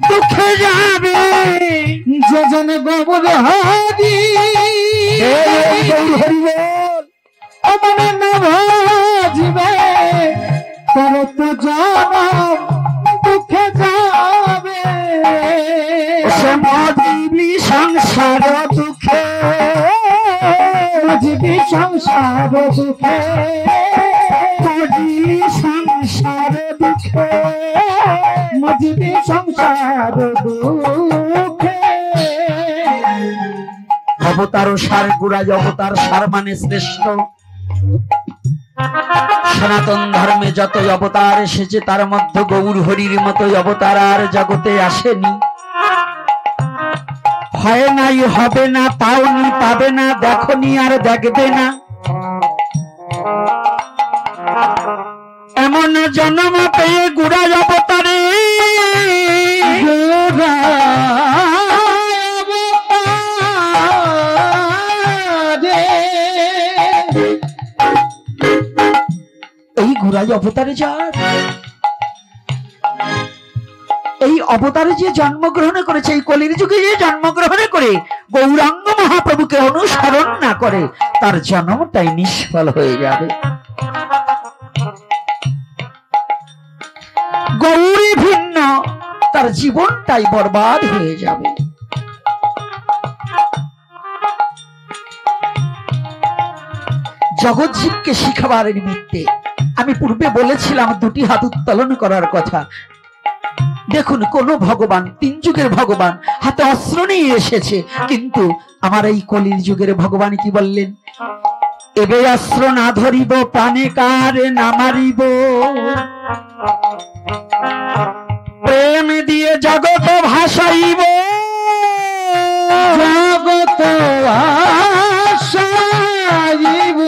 দুঃখে যাবে। যেজন গৌর হরি মনে না ভাজিবে, তার তো জনম দুঃখে যাবে। সে মজিবি সংসার দুঃখে, মজিবি সংসার দুঃখে, মজিবি সংসার দুঃখে, মজিবি সংসার দুঃখে। অবতার সার গুড়াই, অবতার সার মানে শ্রেষ্ঠ। সনাতন ধর্মে যতই অবতার এসেছে তার মধ্যে গৌর হরির মতোই অবতার আর জগতে আসেনি। হয় নাই, হবে না, পাওনি, পাবে না, দেখনি আর দেখবে না, এমন জন্ম পেয়ে গুড়াই অবতারে। এই গুড়াই অবতারে যার, এই অবতারে যে জন্মগ্রহণ করেছে, এই কলির যুগে যে জন্মগ্রহণ করে গৌরাঙ্গ মহাপ্রভুকে অনুসরণ না করে, তার জন্মটাই নিষ্ফল হয়ে যাবে। গৌরী ভিন্ন, তার জীবনটাই বরবাদ হয়ে যাবে। জগৎজীবকে শিখাবার নিমিত্তে আমি পূর্বে বলেছিলাম 2টি হাত উত্তোলন করার কথা। দেখুন, কোন ভগবান, 3 যুগের ভগবান হাতে অস্ত্র নিয়ে এসেছে, কিন্তু আমার এই কলির যুগের ভগবান কি বললেন? এবে অস্ত্র না ধরিব, প্রাণে কারে না মারিব, প্রেম দিয়ে জগৎ ভাসাইব, জগৎ ভাসাইব,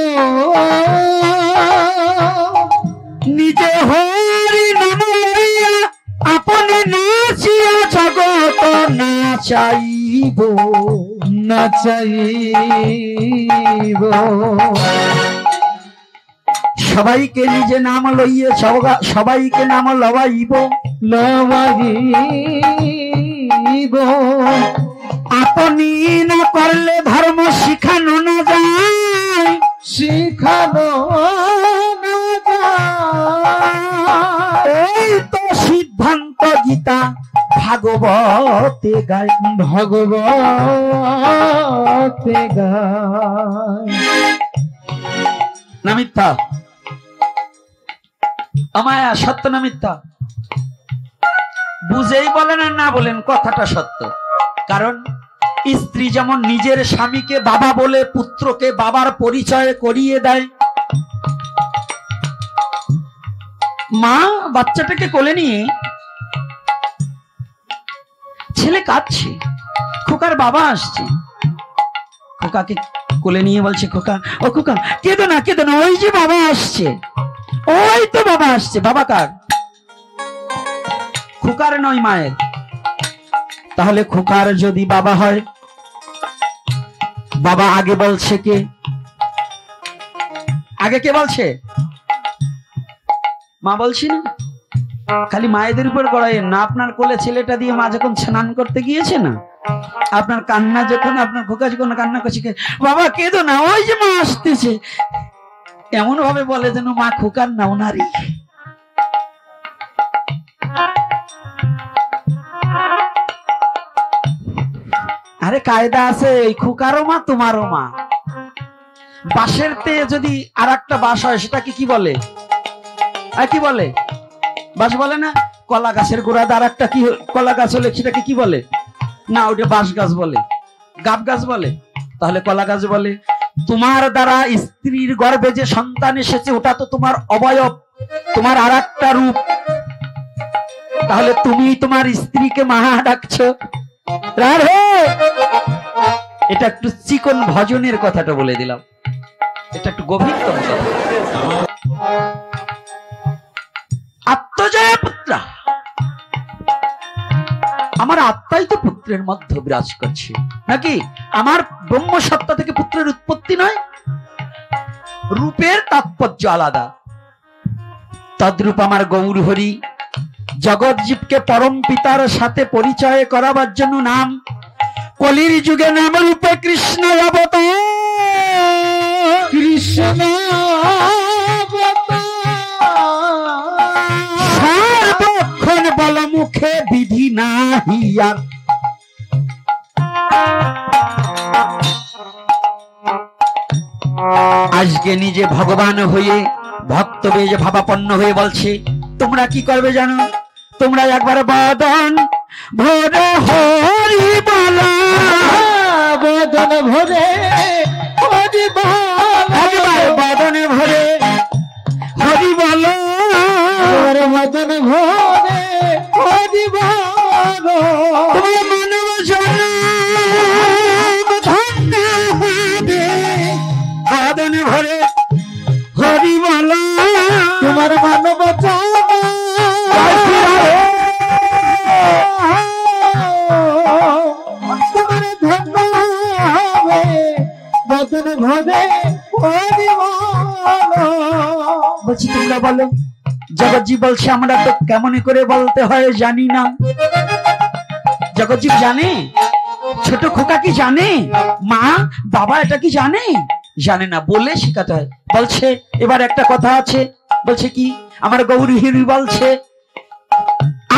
নিজে হরি নাম লইয়া আপনি নাচিয়া জগৎ নাচাইব, নাচাইব। সবাইকে নিজে নাম লইয়ে সবাইকে নাম লওয়াইব, লওয়াইব। আপনি না করলে ধর্ম শিখানো না যায়, শিখানো না যায়। এই তো সিদ্ধান্ত গীতা ভাগবতে গায়, ভাগবতে গায়। না মিথ্যা? আমায়া সত্য না মিথ্যা? বুঝেই বলেন আর না বলেন কথাটা সত্য। কারণ স্ত্রী যেমন নিজের স্বামীকে বাবা বলে পুত্রকে বাবার পরিচয় করিয়ে দেয়, মা বাচ্চাটাকে কোলে নিয়ে, ছেলে কাঁদছে, খোকার বাবা আসছে, খোকাকে কোলে নিয়ে বলছে, খোকা ও খোকা কেঁদো না, কেঁদো না, ওই যে বাবা আসছে, ওই তো বাবা আসছে। বাবা কার? খোকার নয়, মায়ের। তাহলে খোকার যদি বাবা হয়, বাবা আগে বলছে কে? আগে কে বলছে? মা বলছি না? খালি মায়েদের উপর গড়াইয়েন না। আপনার কোলে ছেলেটা দিয়ে মা যখন স্নান করতে গিয়েছে না, আপনার কান্না যখন, আপনার খোকা যখন কান্না করছে, বাবা কেঁদো না, ওই যে মা আসতেছে, এমন ভাবে বলে যেন মা খোকার না, ওনারই। আরে কায়দা আছে, খোকারও মা তোমারও মা। বাঁশের তে যদি আর একটা বাঁশ হয়, সেটাকে কি বলে? কি বলে? বাঁশ বলে না? কলা গাছের গোড়াতে আর একটা কি কলা গাছ হলে সেটাকে কি বলে? না, ওটা বাঁশ গাছ বলে, গাব গাছ বলে। তাহলে কলা গাছ বলে। তোমার দ্বারা স্ত্রীর গর্ভে যে সন্তান এসেছে, ওটা তো তোমার অবয়ব, তোমার আর একটা রূপ। তাহলে তুমি তোমার স্ত্রীকে মা ডাকছো। রাধে, এটা একটু চিকন ভজনের কথাটা বলে দিলাম, এটা একটু গভীরতম কথা। আত্মজয় পুত্র, আমার আত্মাই তো পুত্রের মধ্যে বিরাজ করছে নাকি? আমার ব্রহ্ম সত্তা থেকে পুত্রের উৎপত্তি নয়? রূপের তাৎপর্য আলাদা। তদ্রূপ আমার গৌর হরি জগৎ জীবকে পরম পিতার সাথে পরিচয় করাবার জন্য নাম কলির যুগে নাম রূপে কৃষ্ণ অবতার, কৃষ্ণ সার্বক্ষণ বল মুখে বিধি নাহিয়া। আজকে নিজে ভগবান হয়ে ভক্ত বেশ ভাবাপন্ন হয়ে বলছে, তোমরা কি করবে জানো? তোমরা একবার বদন ভরে হরি বলা, বদন ভরে হরি বলা, বদন ভরে হরি বলা, বদন ভরে হরি বলা। তোমার মানব জনম ধন্য হবে, বদন ভরে হরি বলা। তোমার মানব জনম বলছি, তোমরা বলো। জগৎজি বলছে, আমরা তো কেমন করে বলতে হয় জানি না। জগৎজি জানে? ছোট খোকা কি জানে? মা বাবা এটা কি জানে? জানে না, বলে শেখাতে হয়। বলছে এবার একটা কথা আছে, বলছে কি? আমার গৌরী হিরি বলছে,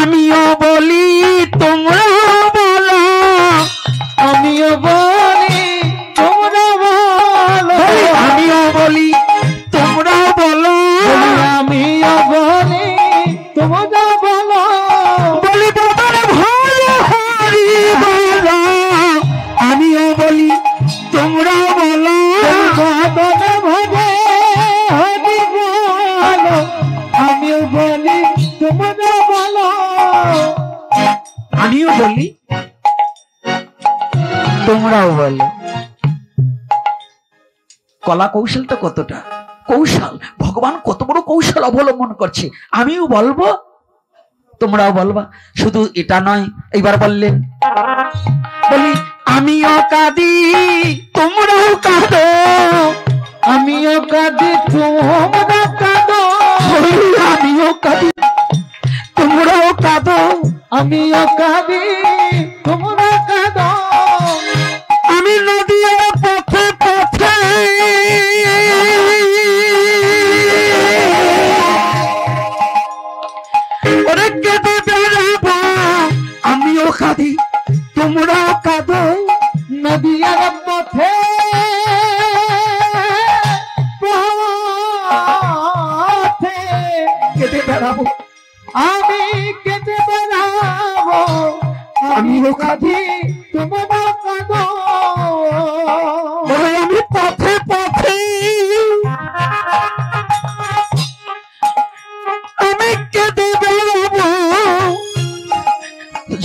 আমিও বলি তোমরা বলো, আমিও বলি তোমরা বলো, আমিও বলি তোমরা বলো, আমিও বলি তোমরা বলো, বলি বদন ভরে হরি বলো, আমিও বলি তোমরা বলো, বদন ভরে আমিও বলি, তোমরাও বলো। কলা কৌশলটা কতটা কৌশল, ভগবান কত বড় কৌশল অবলম্বন করছে। আমিও বলবো, তোমরাও বলবা। শুধু এটা নয়, এইবার বললেন, বলি আমিও কাঁদি তোমরাও কাঁদো, আমিও কাঁদি তোমরা কাঁদো, আমিও কাঁদি তোমরাও কাঁদো, আমিও কাঁদি তোমরা কাঁদো। আমি নদীর পথে পথে ওরে কেঁদে বেড়াবো, আমিও কাঁদি তোমরাও কাঁদো, নদীর পথে পথে কেঁদে বেড়াবো, আমি কেটে বেড়াবো, আমিও কাঁদি তোমরা কাঁদো। ওরে আমি পথে পথে আমি কেঁদে বেড়াবো,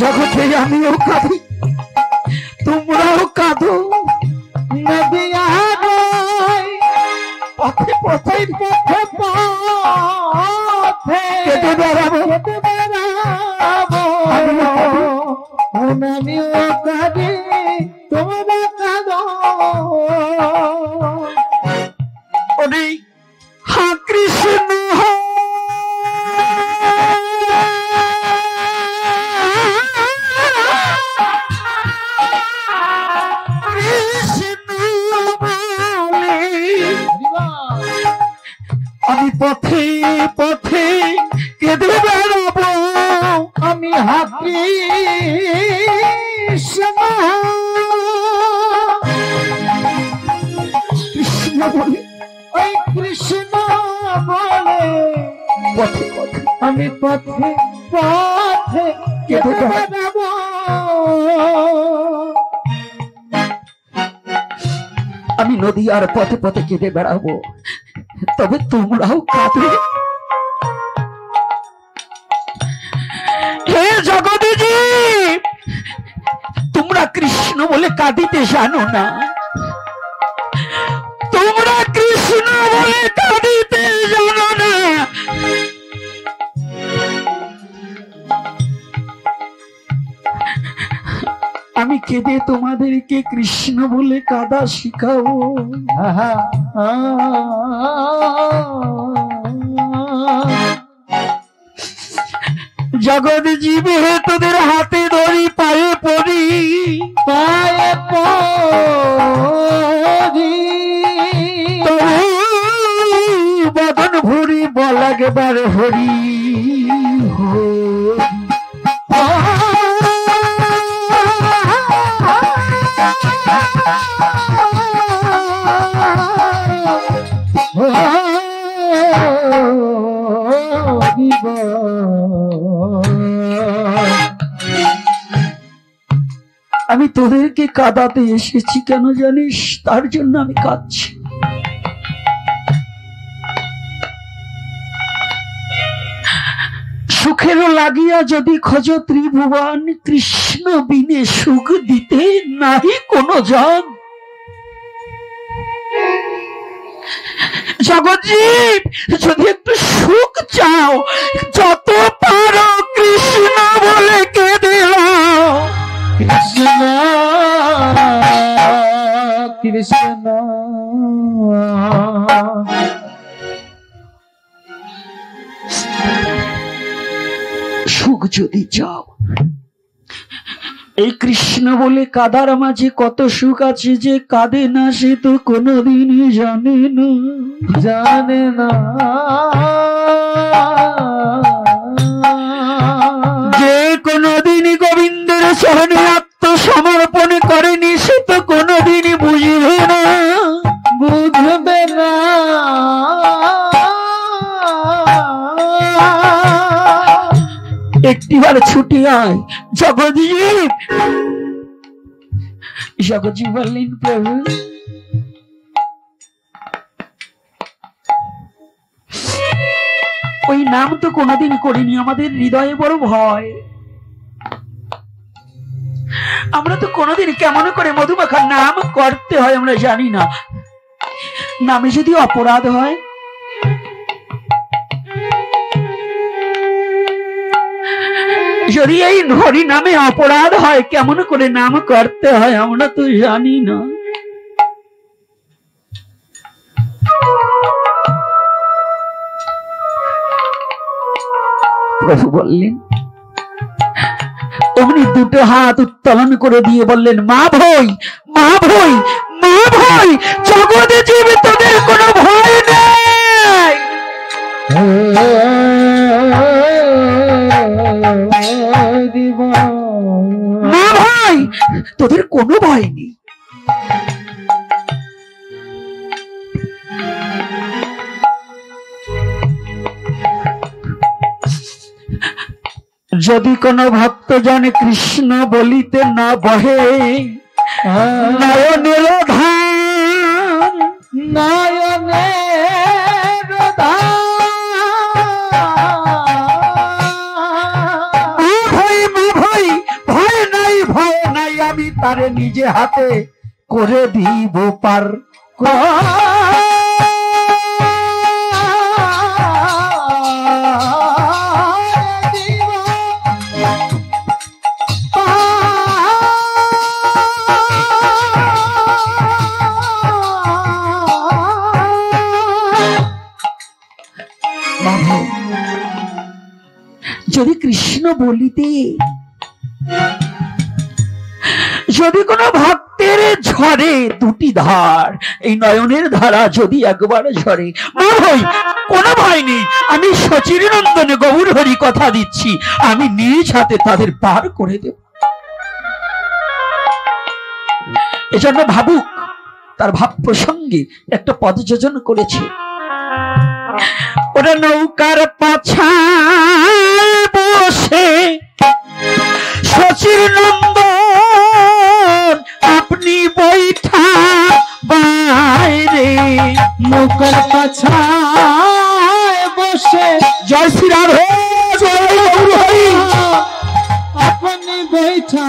জগতে আমিও কাঁদি তোমরাও কাঁদো, নদিয়া পথে পথে পথে পথে কেঁদে বেড়াবো, কেটে বেড়াবো, আমিও কাঁদি তোমরা কাঁদো। ওরে হা কৃষ্ণ আমি পথে পথে কেঁদে বেড়াবো, আমি হাতি কৃষ্ণ বলে ওই কৃষ্ণ বলে পথে পথে আমি পথে পথে কেটে বেড়াবো। আমি নদী আর পথে পথে কেঁদে বেড়াবো, তবে তোমরাও কাঁদবে। হে জগদীজি, তোমরা কৃষ্ণ বলে কাঁদিতে জানো না, তোমরা কৃষ্ণ বলে কাঁদিতে জানো না। আমি কেঁদে তোমাদেরকে কৃষ্ণ বলে কাঁদা শিখাবো। জগৎ জীবে তোদের হাতে ধরি, পায়ে পড়ি, পায়ে পড়ি, বদন ভরি বলাগবার হরি আমি তোদেরকে কাঁদাতে এসেছি, কেন জানিস? তার জন্য আমি কাঁদছি। সুখের লাগিয়া যদি খোঁজ ত্রিভুবন, কৃষ্ণ বিনে সুখ দিতে নাহি কোনো জন। জগৎজীব, যদি একটু সুখ চাও, যত পারো কৃষ্ণ বলে কেঁদে নাও। কৃষ্ণ কৃষ্ণ সুখ যদি চাও, এই কৃষ্ণ বলে কাদার মাঝে কত সুখ আছে, যে কাঁদে না সে তো কোনোদিনই জানে না, জানে না। যে কোনোদিনই গোবিন্দের চরণে আত্মসমর্পণ করেনি, সে তো কোনোদিনই বুঝবে না, বুঝবে না। একটিবার ছুটি আয় জগৎজীব। জগৎজীব বললেন, প্রভু ওই নাম তো কোনোদিন করিনি, আমাদের হৃদয়ে বড় ভয়। আমরা তো কোনোদিন কেমন করে মধুমাখার নাম করতে হয় আমরা জানি না। নামে যদি অপরাধ হয়, যদি এই হরি নামে অপরাধ হয়, কেমন করে নাম করতে হয় আমরা তো জানি না। প্রভু বললেন, অমনি দুটো হাত উত্তোলন করে দিয়ে বললেন, মা ভয়, মা ভয়, মা ভয়, জগতে জীবে তোদের কোনো ভয় নেই। মা ভয়, তোদের কোনো ভয় নেই। যদি কোন ভক্ত জনে কৃষ্ণ বলিতে না বহে, নয়নের ধার, নয়নের ভয়, ভয়, ভয় নাই, ভয় নাই, আমি তারে নিজে হাতে করে দিব পার। যদি কৃষ্ণ বলিতে, যদি কোন ভক্তের ঝরে দুটি ধার, এই নয়নের ধারা যদি একবার ঝরে, মা ভয়, কোনো ভয় নেই, আমি শচীর নন্দনে গৌর হরি কথা দিচ্ছি, আমি নিজ হাতে তাদের পার করে দেব। এজন্য ভাবুক তার ভাব প্রসঙ্গে একটা পদ যোজন করেছে, ওরা নৌকার পাছায় বসে শচীর নন্দন আপনি বৈঠা বাইরে, নৌকার পাছায় বসে, জয় শ্রী রাধে, জয় গৌর হরি, আপনি বৈঠা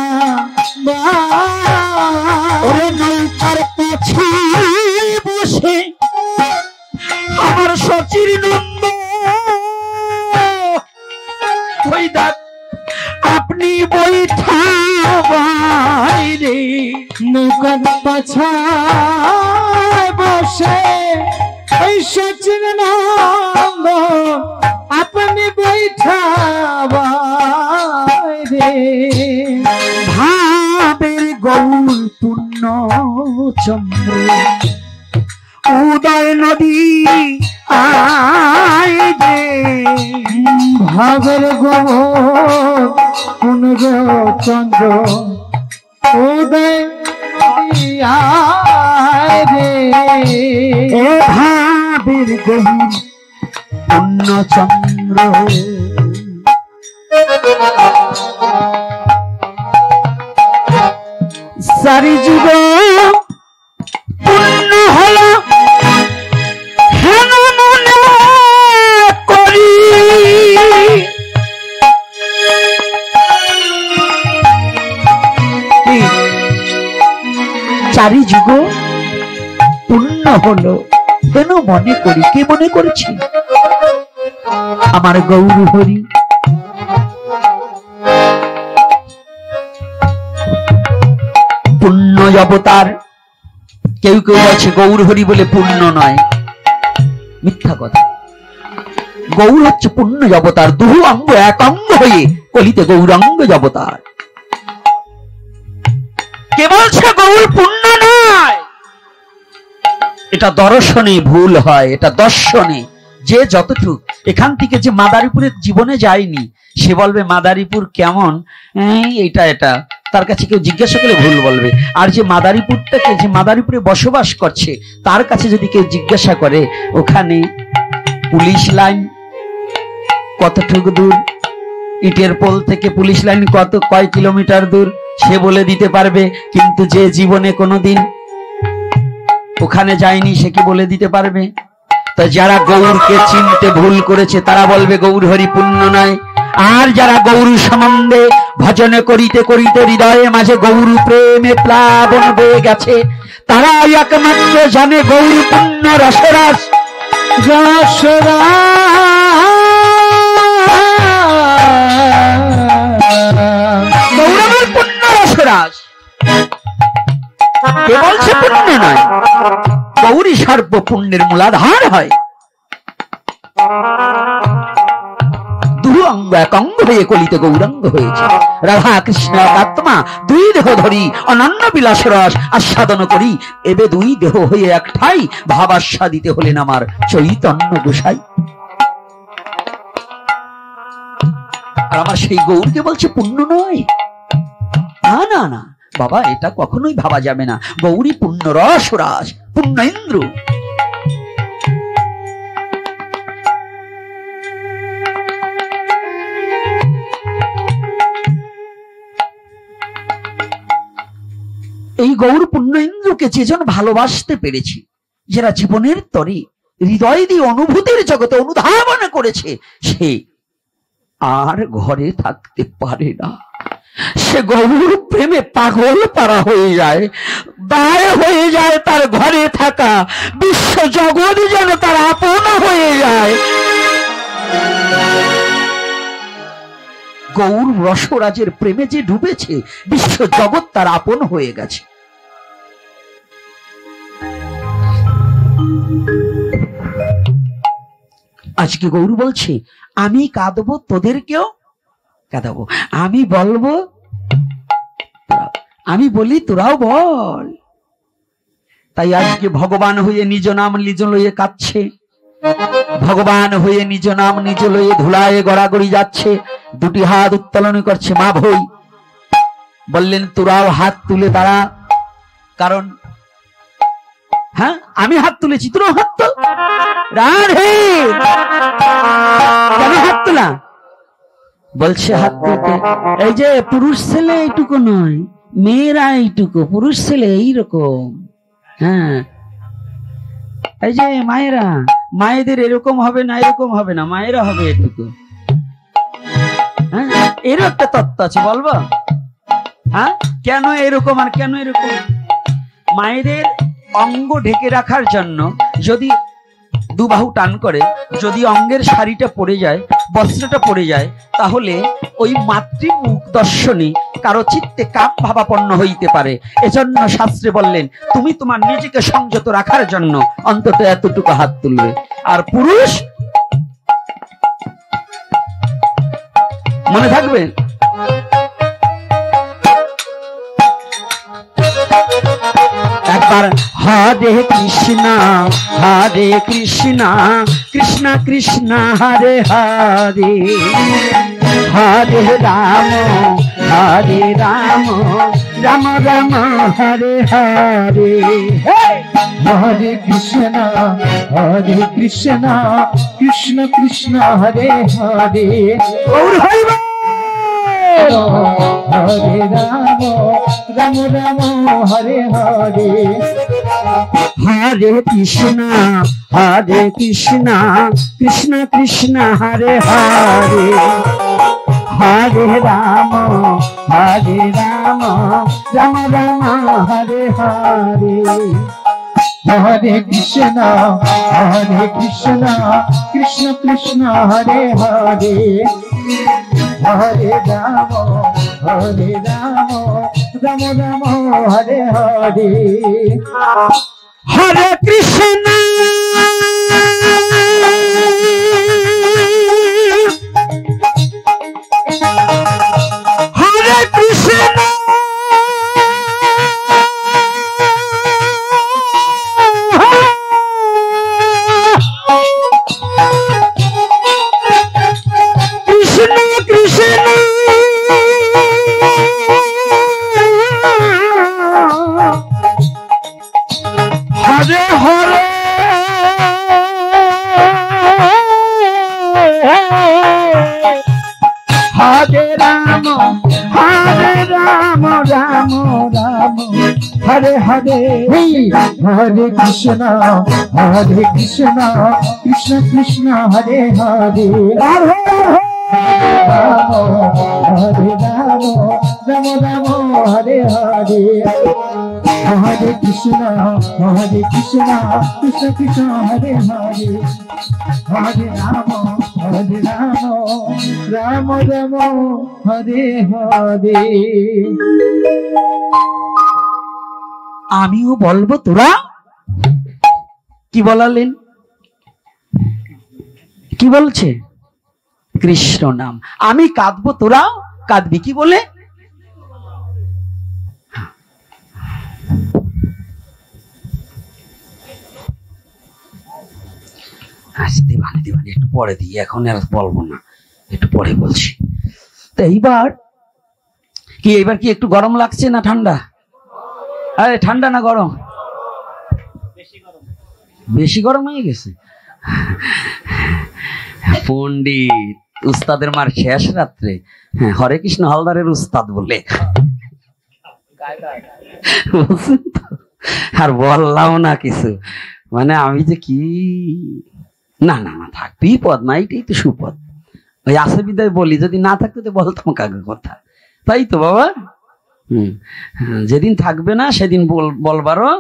ওরে নৌকার পাছায় বসে আমার শচীর নন্দ, ওই দেখ আপনি বৈঠা বাইরে, নৌকার পাছায় বসে ওই শচীর নন্দ আপনি বৈঠা বাইরে। ভাবের গৌর পুণ্য চন্দ্র উদয় নদী আয় দে, ভাবের গৌর পুণ্য চন্দ্র উদয় আয় দে, ভাবের গৌর পুণ্য চন্দ্র। সারি যুগ পূর্ণ হল হেন মনে করি, চারি যুগ পূর্ণ হলো হেন মনে করি। কে মনে করেছি? আমার গৌর হরি। পুণ্য অবতার, কেউ কেউ আছে গৌর হরি বলে পুণ্য নয়, মিথ্যা কথা। গৌর হচ্ছে পুণ্য অবতার, দুহু অঙ্গ এক অঙ্গ হয়ে কলিতে গৌরাঙ্গ অবতার। কে বলছে গৌর পুণ্য নয়? এটা দর্শনে ভুল হয়, এটা দর্শনে। যে যতটুক এখান থেকে যে মাদারীপুরের জীবনে যায়নি সে বলবে মাদারীপুর কেমন, এটা এটা তার কাছে কেউ জিজ্ঞাসা করলে ভুল বলবে। আর যে মাদারীপুরটাকে, যে মাদারীপুরে বসবাস করছে তার কাছে যদি কেউ জিজ্ঞাসা করে ওখানে পুলিশ লাইন কতটুকু দূর, ইটের পোল থেকে পুলিশ লাইন কয় কিলোমিটার দূর, সে বলে দিতে পারবে। কিন্তু যে জীবনে কোনোদিন ওখানে যায়নি সে কি বলে দিতে পারবে? তা যারা গৌরকে চিনতে ভুল করেছে তারা বলবে গৌর হরি পুণ্য নয়, আর যারা গৌর সম্বন্ধে ভজন করিতে করিতে হৃদয়ে মাঝে গৌর প্রেমে প্লাবন হয়ে গেছে, তারা একমাত্র জানে গৌর পুণ্য রসরাস। গৌরবের পুণ্য রসরাস। কে বলছে পুণ্য নয়? গৌরী সর্ব পুণ্যের মূলাধার হয়। দুই অঙ্গ এক অঙ্গ হয়ে কলিতে গৌরাঙ্গ হয়েছে। রাধা কৃষ্ণ আত্মা দুই দেহ ধরি অনন্য বিলাস রস আস্বাদন করি, এবে দুই দেহ হয়ে এক ঠাই ভাবাস্বাদিতে হলেন আমার চৈতন্য গোসাই। আর আমার সেই গৌরকে বলছে পুণ্য নয়। না না না বাবা, এটা কখনোই ভাবা যাবে না। গৌরী পুণ্য রস রাস, পুণ্য ইন্দ্র। এই গৌর পুণ্য ইন্দ্রকে যেজন ভালোবাসতে পেরেছে, যারা জীবনের তরে হৃদয় দিয়ে অনুভূতির জগতে অনুধাবন করেছে, সে আর ঘরে থাকতে পারে না। সে গৌর প্রেমে পাগল পারা হয়ে যায়, দায় হয়ে যায় তার ঘরে থাকা। বিশ্ব জগৎ যেন তার আপন হয়ে যায়। গৌর রসরাজের প্রেমে যে ডুবেছে, বিশ্ব জগৎ তার আপন হয়ে গেছে। আজকে গৌর বলছে আমি কাঁদবো, তোদেরকেও কাঁদাবো। আমি বলবো, আমি বলি তোরাও বল। তাই আজকে ভগবান হয়ে নিজ নাম নিজ লয়ে কাঁদছে, ভগবান হয়ে নিজ নাম নিজ লয়ে ধুলায় গড়াগড়ি যাচ্ছে, দুটি হাত উত্তোলন করছে। মা ভই বললেন তোরাও হাত তুলে দাঁড়া, কারণ হ্যাঁ আমি হাত তুলেছি, তোরাও হাত তুল। রাধে কেন হাত তোলা? বলছে হাত তুলতে এই যে পুরুষ ছেলে এইটুকু নয়, মেয়েরা এইটুকু, পুরুষ ছেলে এইরকম। হ্যাঁ এই যে মায়েরা, মায়েদের এরকম হবে না, এরকম হবে না, মায়েরা হবে এটুকু। হ্যাঁ এরও একটা তত্ত্ব আছে, বলবো? হ্যাঁ কেন এরকম আর কেন এরকম? মায়েদের অঙ্গ ঢেকে রাখার জন্য যদি দুবাহু টান করে, যদি অঙ্গের শাড়িটা পড়ে যায়, বস্ত্রটা পড়ে যায়, তাহলে ওই মাতৃমুখ দর্শনে কারো চিত্তে কাম ভাবাপন্ন হইতে পারে। এজন্য শাস্ত্রে বললেন তুমি তোমার নিজেকে সংযত রাখার জন্য অন্তত এতটুকু হাত তুলবে। আর পুরুষ মনে থাকবে একবার হরে কৃষ্ণ হরে কৃষ্ণ কৃষ্ণ কৃষ্ণ হরে হরে, হরে রাম রাম রাম হরে হরে। হরে কৃষ্ণ কৃষ্ণ কৃষ্ণ হরে হরে, হরে রাম রাম হরে হরে। হরে কৃষ্ণ কৃষ্ণ কৃষ্ণ হরে হরে, হরে রাম রাম রাম হরে হরে। হরে কৃষ্ণ কৃষ্ণ কৃষ্ণ হরে হরে, হরে রাম রাম রাম হরে হরে। হরে কৃষ্ণ হরে কৃষ্ণ হরে রাম রাম রাম হরে হরে। হরে কৃষ্ণ কৃষ্ণ কৃষ্ণ হরে হরে। রাম হরে রাম রাম রাম হরে হরে হরে কৃষ্ণ কৃষ্ণ কৃষ্ণ হরে হরে হরে রাম রাম রাম হরে হরে। আমিও বলবো, তোরা কি বলালেন? কি বলছে? কৃষ্ণ নাম। আমি কাঁদবো, তোরাও কাঁদবি। কি বলে? দিবানি দিবানি, একটু পরে দিই, এখন আর বলবো না, একটু পরে বলছি। তো এইবার কি একটু গরম লাগছে না ঠান্ডা? আরে ঠান্ডা না গরম? বেশি গরম হয়ে গেছে। পণ্ডিত উস্তাদের মার শেষ রাত্রে, হ্যাঁ, হরে কৃষ্ণ হালদারের উস্তাদ বলে, আর বললাম না কিছু, মানে আমি যে কি, না না না থাক, বিপদ না, এইটাই তো সুপদ। ওই আসে বিদায় বলি, যদি না থাকতো তো বলতাম কাকে কথা, তাই তো বাবা। যেদিন থাকবে না সেদিন বলবারও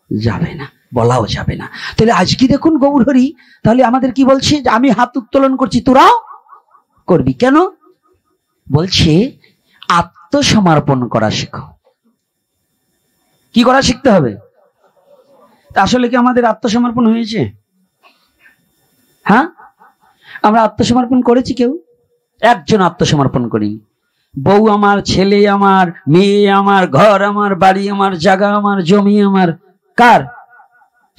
যাবে না, বলাও যাবে না। তাহলে আজকে দেখুন গৌরহরি তাহলে আমাদের কি বলছে? আমি হাত উত্তোলন করছি, তোরাও করবি। কেন বলছে? আত্মসমর্পণ করা শেখো। কি করা শিখতে হবে? আসলে কি আমাদের আত্মসমর্পণ হয়েছে? হ্যাঁ, আমরা আত্মসমর্পণ করেছি? কেউ একজন আত্মসমর্পণ করিনি। বউ আমার, ছেলে আমার, মেয়ে আমার, ঘর আমার, বাড়ি আমার, জায়গা আমার, জমি আমার, কার?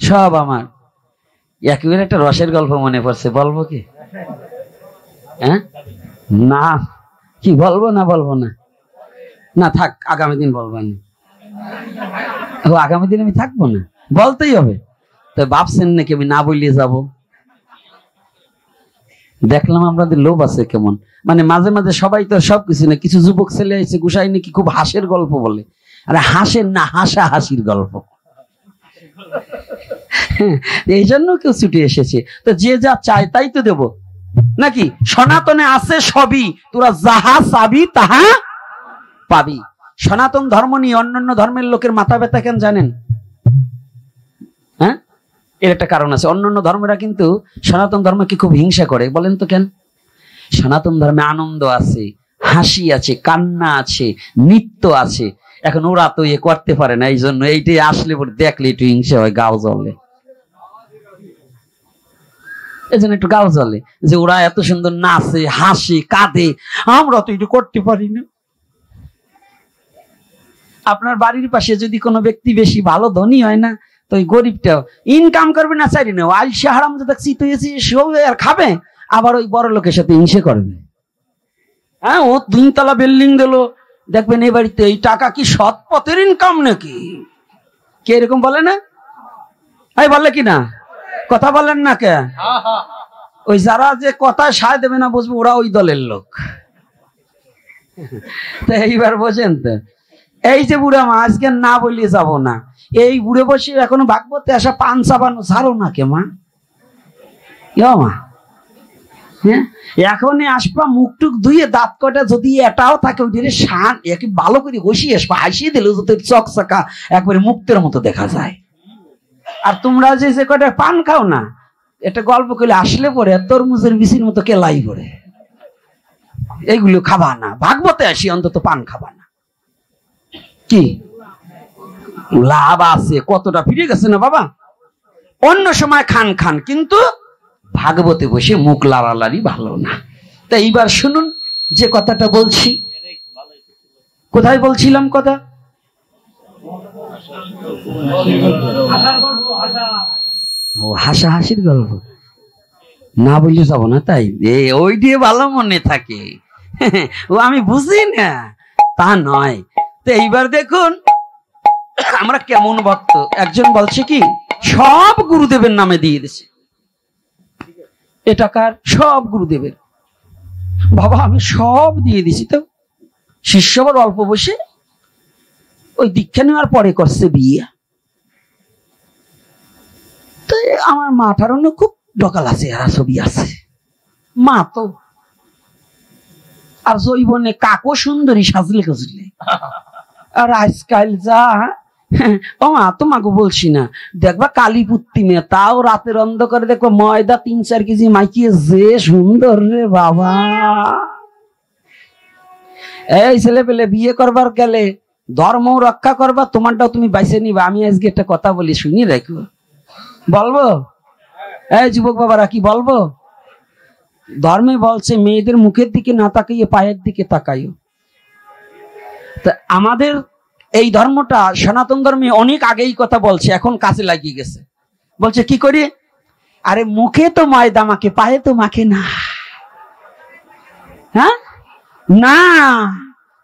সব আমার। একেবারে একটা রসের গল্প মনে পড়ছে, বলবো কি? হ্যাঁ না, কি বলবো না? বলবো না, না থাক, আগামী দিন বলবো না। আগামী দিন আমি থাকবো না, বলতেই হবে। তো ভাবছেন নাকি আমি না বলিয়ে যাব? দেখলাম আপনাদের লোভ আছে কেমন, মানে মাঝে মাঝে সবাই তো সবকিছু না, কিছু যুবক ছেলে এসে গুসাই নাকি খুব হাসির গল্প বলে। আরে হাসের না, হাসা হাসির গল্প। এই জন্য কেউ ছুটে এসেছে। তো যে যা চায় তাই তো দেব নাকি? সনাতনে আছে সবই, তোরা যাহা চাবি তাহা পাবি। সনাতন ধর্ম নিয়ে অন্যান্য ধর্মের লোকের মাথা ব্যথা কেন জানেন? হ্যাঁ, এর একটা কারণ আছে। অন্যান্য ধর্মেরা কিন্তু সনাতন ধর্মকে খুব হিংসা করে। বলেন তো কেন? সনাতন ধর্মে আনন্দ আছে, হাসি আছে, কান্না আছে, নৃত্য আছে। এখন ওরা তো ইয়ে করতে পারে না, এই জন্য এইটাই আসলে দেখলে একটু হিংসা হয়, গাও জ্বলে। এই জন্য একটু গাও জ্বলে যে ওরা এত সুন্দর নাচে, হাসে, কাঁদে, আমরা তো এটা করতে পারি না। আপনার বাড়ির পাশে যদি কোনো ব্যক্তি বেশি ভালো ধনী হয় না, তো ওই গরিবটাও ইনকাম করবে না, চাইরি না, আলসা হারাম যে দেখছি তো আর খাবে, আবার ওই বড় লোকের সাথে হিংসে করবে। হ্যাঁ, ও 3 তলা বিল্ডিং দিল, দেখবেন এই বাড়িতে এই টাকা কি সৎ পথের ইনকাম নাকি? কে এরকম বলে না? এই বলে কি না? কথা বলেন না কে? ওই যারা যে কথায় সায় দেবে না বুঝবো ওরা ওই দলের লোক। তো এইবার বোঝেন তো, এই যে বুড়া মা, আজকে না বলিয়ে যাব না, এই বুড়ে বসে এখনো ভাগবতে আসা পান চাবানো ছাড়ো না কে মা? মা, হ্যাঁ, এখনই আসবা, মুখ টুক ধুয়ে দাঁত কটা যদি এটাও থাকে ওই শান একে ভালো করে বসিয়ে আসবা, হাসিয়ে দিলে যদি চকচকা একবারে মুক্তের মতো দেখা যায়। আর তোমরা যে কটা পান খাও না, এটা গল্প করলে আসলে পরে তরমুজের বিচির মতো কেলাই পড়ে, এইগুলো খাবা না। ভাগবতে আসি অন্তত পান খাবা না। কি লাভ আছে? কতটা ফিরে গেছে না বাবা? অন্য সময় খান খান, কিন্তু ভাগবতে বসে মুখ লাড়ালাড়ি ভালো না। তা এইবার শুনুন যে কথাটা বলছি, কোথায় বলছিলাম কথা? ও হাসা হাসির গল্প, না বললে যাব না, তাই ওই দিয়ে ভালো মনে থাকে। ও আমি বুঝি না তা নয়। তো এইবার দেখুন আমরা কেমন ভক্ত। একজন বলছে কি সব গুরুদেবের নামে দিয়ে দিছে, এটা কার? সব গুরুদেবের। বাবা আমি সব দিয়ে দিছি। তো শিষ্য আবার অল্প বসে ওই দীক্ষা নেওয়ার পরে করছে বিয়ে। তো আমার মাথার অন্য খুব ডকাল আছে, আর ছবি আছে। মা তো আর জৈবনে কাকো সুন্দরী সাজলে খুঁজলে। আর আজকাল যা ও মা তোমাকে বলছি না, দেখবা কালী পুত্তি মেয়ে, তাও রাতের অন্ধকারে দেখো ময়দা 3-4 কেজি মাইকিয়ে যে সুন্দর রে বাবা। এই ছেলে পেলে বিয়ে করবার গেলে ধর্ম রক্ষা করবা, তোমারটাও তুমি বাইসে নিবা। আমি আজকে একটা কথা বলি, শুনি রাখো, বলবো? এই যুবক বাবারা, কি বলবো? ধর্মে বলছে মেয়েদের মুখের দিকে না তাকাইয়ে পায়ের দিকে তাকাইও। তা আমাদের এই ধর্মটা, সনাতন ধর্মে অনেক আগেই কথা বলছে, এখন কাজে লাগিয়ে গেছে। বলছে কি করি? আরে মুখে তো ময়দা মাখে, পায়ে তো মাখে না। হ্যাঁ না,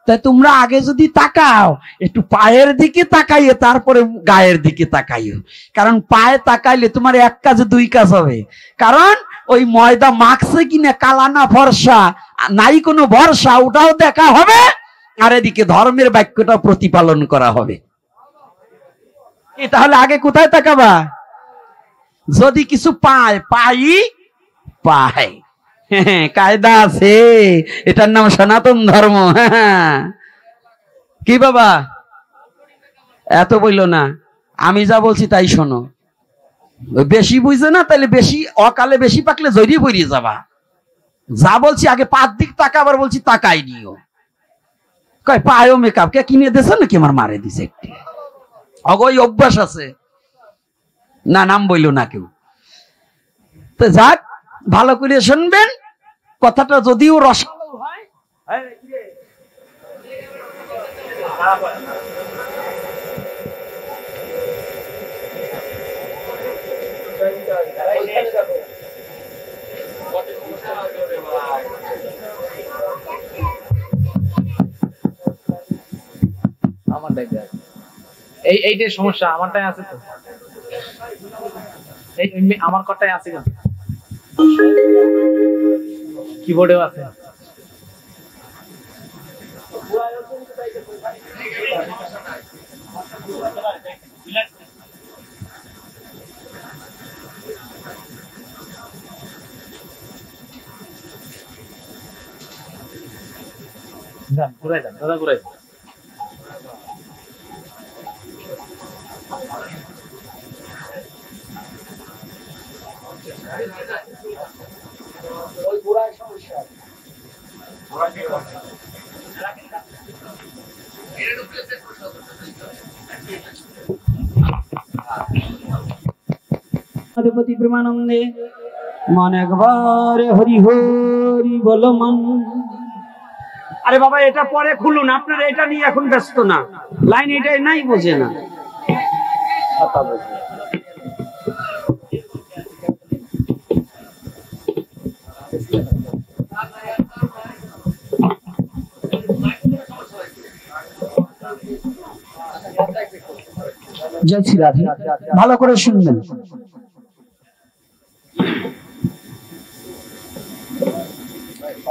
তাই তোমরা আগে যদি তাকাও, একটু পায়ের দিকে তাকাইয়ে তারপরে গায়ের দিকে তাকাইও। কারণ পায়ে তাকাইলে তোমার এক কাজে দুই কাজ হবে। কারণ ওই ময়দা মাখছে কিনা, কালা না ফর্সা, নাই কোনো ভরসা, ওটাও দেখা হবে, আর এদিকে ধর্মের বাক্যটা প্রতিপালন করা হবে। তাহলে আগে কোথায় তাকাবা? যদি কিছু পায়, পায় কায়দা আছে, এটার নাম সনাতন ধর্ম। কি বাবা, এত বইল না, আমি যা বলছি তাই শোনো। বেশি বুঝে না, তাহলে বেশি অকালে বেশি পাকলে জড়িয়ে পড়িয়ে যাবা। যা বলছি আগে পাঁচ দিক তাকাবার বলছি, তাকাই নিও। কয় পায়ও মেকআপ কে কিনে দিয়েছে নাকি? আমার মারে দিছে একটি অগই অভ্যাস আছে না, নাম বইল না কেউ। তো যাক, ভালো করে শুনবেন কথাটা, যদিও রসালো হয়। এইটাই সমস্যা, আমারটাই আছে তো, আমার কথাই আছে, কিবোর্ডেও আছে। ঘুরাই যান দাদা, ঘুরাই যান। अधिपति प्रेमानंदे मन একবার হরি হরি বল মন। আরে বাবা, এটা পরে খুলুন, আপনারা এটা নিয়ে এখন ব্যস্ত না, লাইন এটাই নাই, বোঝে না। জয় শ্রী রাধে, ভালো করে শুনবেন।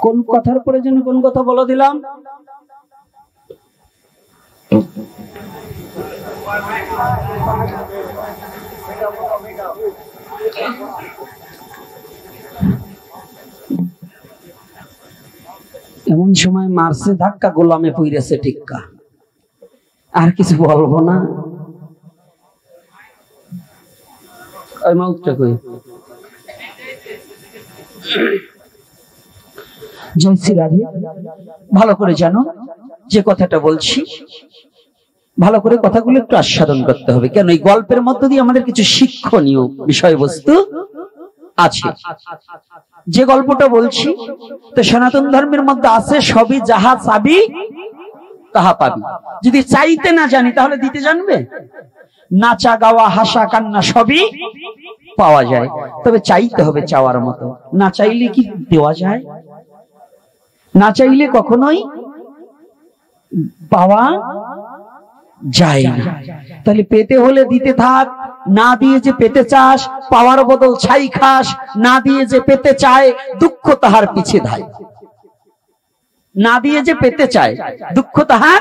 কোন কথার পরে যেন কোন কথা বলে দিলাম? এমন সময় মারছে ধাক্কা, গোলামে পইরেছে টিক্কা। আর কিছু বলবো না। ওই মাউথটা কই? জয় শ্রী রাধে, ভালো করে জানো যে কথাটা বলছি, ভালো করে কথাগুলো একটু আস্বাদন করতে হবে। কেন? এই গল্পের মধ্য দিয়ে আমাদের কিছু শিক্ষণীয় বিষয়বস্তু আছে। যে গল্পটা বলছি, তো সনাতন ধর্মের মধ্যে আছে, সবই যাহা চাবি তাহা পাবি। যদি চাইতে না জানি তাহলে দিতে জানবে? নাচা গাওয়া হাসা কান্না সবই পাওয়া যায়, তবে চাইতে হবে চাওয়ার মতো। না চাইলে কি দেওয়া যায়? না চাইলে কখনোই পাওয়া যায় না। তাহলে পেতে হলে দিতে থাক, না দিয়ে যে পেতে চাস, পাওয়ার বদল ছাই খাস। না দিয়ে যে পেতে চায়, দুঃখ তাহার পিছে ধায়। না দিয়ে যে পেতে চায়, দুঃখ তাহার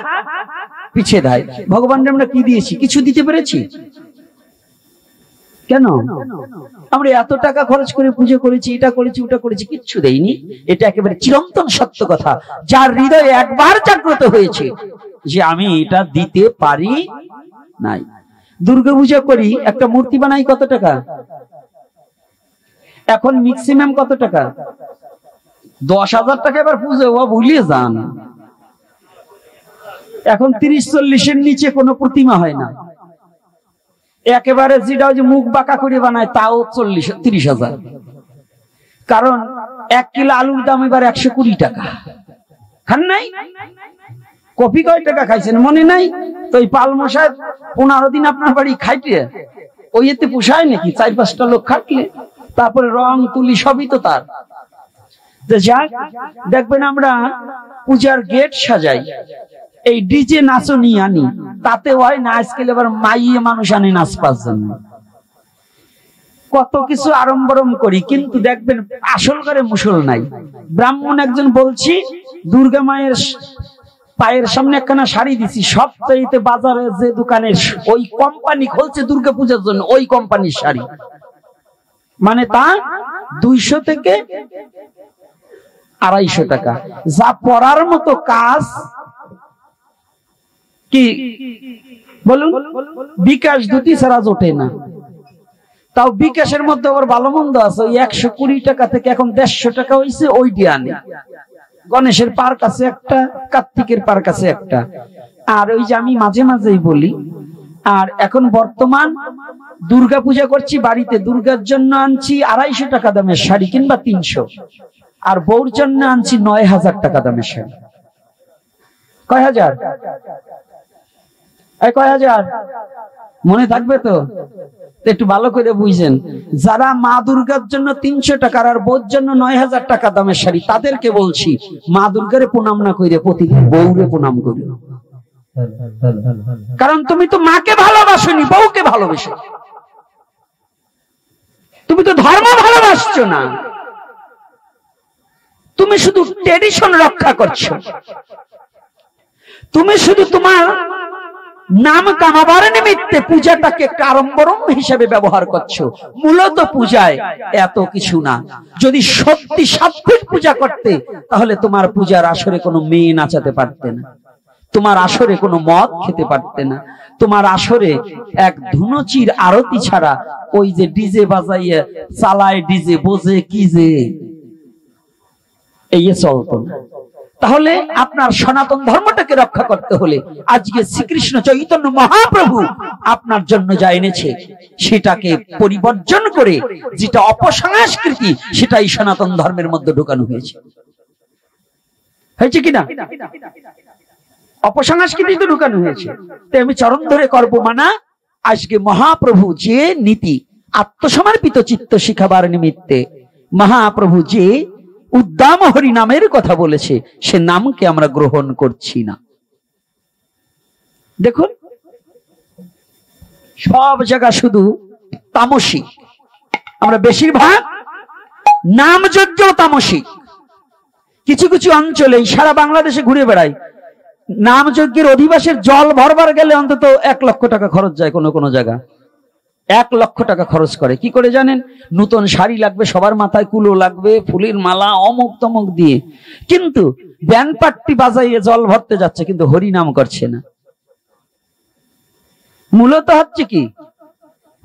পিছে ধায়। ভগবানকে আমরা কি দিয়েছি? কিছু দিতে পেরেছি? কেন? আমরা এত টাকা খরচ করে পুজো করেছি, এটা করেছি, ওটা করেছি, কিচ্ছু দেইনি। এটা একেবারে চিরন্তন সত্য কথা, যার হৃদয়ে একবার জাগ্রত হয়েছে যে আমি এটা দিতে পারি নাই। দুর্গা পূজা করি, একটা মূর্তি বানাই কত টাকা? এখন ম্যাক্সিমাম কত টাকা? 10,000 টাকা। এবার পুজো ভুলিয়ে যান, এখন 30-40-এর নিচে কোনো প্রতিমা হয় না। একেবারে যেটা যে মুখ বাঁকা করে বানায় তাও 40-30,000। কারণ 1 কিলো আলুর দাম এবার 120 টাকা। খান নাই? কফি কয় টাকা খাইছেন মনে নাই? তো ওই পালমশাই 15 দিন আপনার বাড়ি খাইতে ওই এতে পোষায় নাকি? 4-5টা লোক খাটলে তারপরে রং তুলি সবই তো তার। যাক, দেখবেন আমরা পূজার গেট সাজাই, এই ডিজে নাচনি আনি, তাতে হয় না। আজকাল এবার মাইয়ে মানুষ আনে নাচবার জন্য, কত কিছু আড়ম্বরম করি, কিন্তু দেখবেন আসল করে মুসল নাই। ব্রাহ্মণ একজন বলছি, দুর্গা মায়ের পায়ের সামনে একখানা শাড়ি দিছি, সবচাইতে বাজারে যে দোকানের ওই কোম্পানি খুলছে দুর্গা পূজার জন্য, ওই কোম্পানির শাড়ি, মানে তা 200 থেকে 250 টাকা। যা পরার মতো কাজ কি বলুন? বিকাশ দুটি ছাড়া জোটে না। তাও বিকাশের মধ্যে আবার ভালো মন্দ আছে। ওই 120 টাকা থেকে এখন 150 টাকা হয়েছে, ওই দিয়ে আনে। গণেশের পার কাছে একটা, কার্তিকের পার কাছে একটা। আর ওই যে আমি মাঝে মাঝেই বলি, আর এখন বর্তমান দুর্গা পূজা করছি বাড়িতে, দুর্গার জন্য আনছি 250 টাকা দামের শাড়ি কিংবা 300, আর বউর জন্য আনছি 9,000 টাকা দামের শাড়ি। কয় হাজার? কয় হাজার? মনে থাকবে তো? একটু ভালো করে বুঝেন। যারা মা দুর্গার জন্য 300 টাকার আর বউর জন্য 9,000 টাকা দামের শাড়ি, তাদেরকে বলছি মা দুর্গারে প্রণাম না করে প্রতিদিন বউরে প্রণাম করি। কারণ তুমি তো মাকে ভালোবাসোনি, বউকে ভালোবেসো। তুমি তো ধর্ম ভালোবাসছো না, তুমি শুধু ট্রেডিশন রক্ষা করছো। তুমি শুধু তোমার নাম কামাবার নিমিত্তে পূজাটাকে কারম্বরম হিসেবে ব্যবহার করছো। মূলত পূজায় এত কিছু না। যদি সত্যি সাত্বিক পূজা করতে, তাহলে তোমার পূজার আসরে কোনো মেয়ে নাচাতে পারতে না, তোমার আসরে কোনো মদ খেতে পারতে না, তোমার আসরে এক ধুনুচির আরতি ছাড়া ওই যে ডিজে বাজাইয়ে চালায়, ডিজে বোঝে কি যে এই চলতো না। তাহলে আপনার সনাতন ধর্মটাকে রক্ষা করতে হলে আজকে শ্রীকৃষ্ণ চৈতন্য মহাপ্রভু আপনার জন্য যা এনেছে সেটাকে পরিবর্জন করে যেটা অপসংস্কৃতি, সেটাই সনাতন ধর্মের মধ্যে ঢোকানো হয়েছে। হয়েছে কিনা? অপসংস্কৃতি তো ঢুকানো হয়েছে। তাই আমি চরণ ধরে করবো মানা। আজকে মহাপ্রভু যে নীতি আত্মসমর্পিত চিত্ত শিখাবার নিমিত্তে মহাপ্রভু যে উদ্দাম হরি নামের কথা বলেছে, সে নামকে আমরা গ্রহণ করছি না। দেখুন, সব জায়গা শুধু তামসিক। আমরা বেশিরভাগ নাম যজ্ঞ তামসিক। কিছু কিছু অঞ্চলে সারা বাংলাদেশে ঘুরে বেড়াই, নাম যজ্ঞের অধিবাসের জল ভরবার গেলে অন্তত 1 লক্ষ টাকা খরচ যায়। কোন কোন জায়গা 1 লক্ষ টাকা খরচ করে। কি করে জানেন? নতুন শাড়ি লাগবে, সবার মাথায় কুলো লাগবে, ফুলের মালা, অমুক তমুক দিয়ে। কিন্তু ব্যান্ড পার্টি বাজাইয়ে জল ভরতে যাচ্ছে, কিন্তু হরি নাম করছে না। মূলত হচ্ছে কি?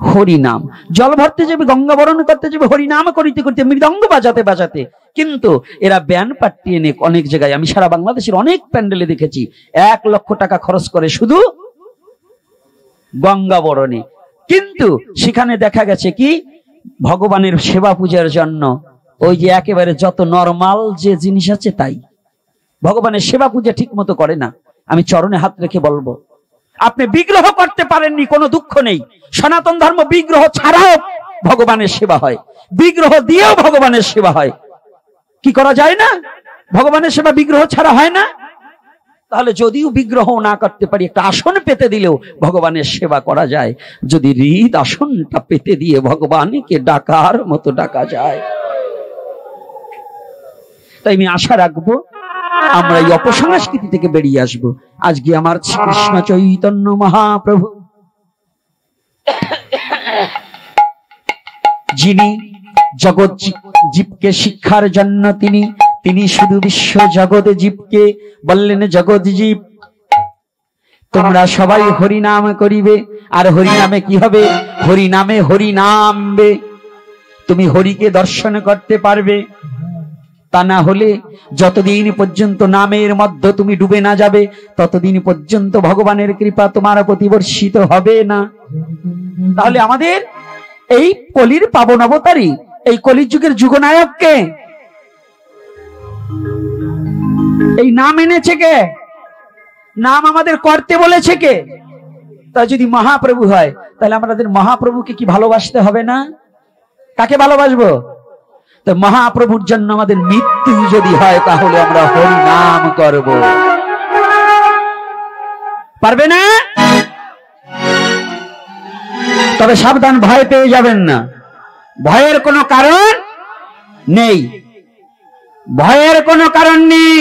হরি নাম। জল ভরতে যাবে, গঙ্গা বরণ করতে যাবে, হরি নাম করিতে করিতে, মৃদঙ্গ বাজাতে বাজাতে। কিন্তু এরা ব্যান্ড পার্টি এনে অনেক জায়গায়, আমি সারা বাংলাদেশের অনেক প্যান্ডেলে দেখেছি, 1 লক্ষ টাকা খরচ করে শুধু গঙ্গা বরণে। কিন্তু সেখানে দেখা গেছে কি, ভগবানের সেবা পূজার জন্য ওই যে একেবারে যত নরমাল যে জিনিস আছে তাই। ভগবানের সেবা পূজা ঠিক মতো করে না। আমি চরণে হাত রেখে বলবো, আপনি বিগ্রহ করতে পারেননি, কোনো দুঃখ নেই। সনাতন ধর্ম বিগ্রহ ছাড়াও ভগবানের সেবা হয়, বিগ্রহ দিয়েও ভগবানের সেবা হয়। কি করা যায় না? ভগবানের সেবা বিগ্রহ ছাড়া হয় না। তাহলে যদিও বিগ্রহ না করতে পারি, একটা আসন পেতে দিলেও ভগবানের সেবা করা যায়। যদি হৃদ আসনটা পেতে দিয়ে ভগবানকে ডাকার মতো ডাকা যায়, তাই আমি আশা রাখবো আমরা এই অপসংস্কৃতি থেকে বেরিয়ে আসবো। আজকে আমার কৃষ্ণ চৈতন্য মহাপ্রভু যিনি জগৎ জীবকে শিক্ষার জন্য তিনি শুধু বিশ্ব জগৎ জীবকে বললেন, জগৎ জীব তোমরা সবাই হরিনাম করিবে। আর হরিনামে কি হবে? হরিনামে হরিনামবে। তুমি হরিকে দর্শন করতে পারবে। তা না হলে যতদিন পর্যন্ত নামের মধ্যে তুমি ডুবে না যাবে, ততদিন পর্যন্ত ভগবানের কৃপা তোমার প্রতি বর্ষিত হবে না। তাহলে আমাদের এই কলির পাবন অবতারী, এই কলির যুগের যুগনায়ককে এই নাম এনেছে কে? নাম আমাদের করতে বলেছে কে? তা যদি মহাপ্রভু হয়, তাহলে আমাদের মহাপ্রভুকে কি ভালোবাসতে হবে না? কাকে ভালোবাসবো? তো মহাপ্রভুর জন্য আমাদের মৃত্যু যদি হয়, তাহলে আমরা হরি নাম করব। পারবে না? তবে সাবধান, ভয় পেয়ে যাবেন না। ভয়ের কোনো কারণ নেই, ভয়ের কোনো কারণ নেই।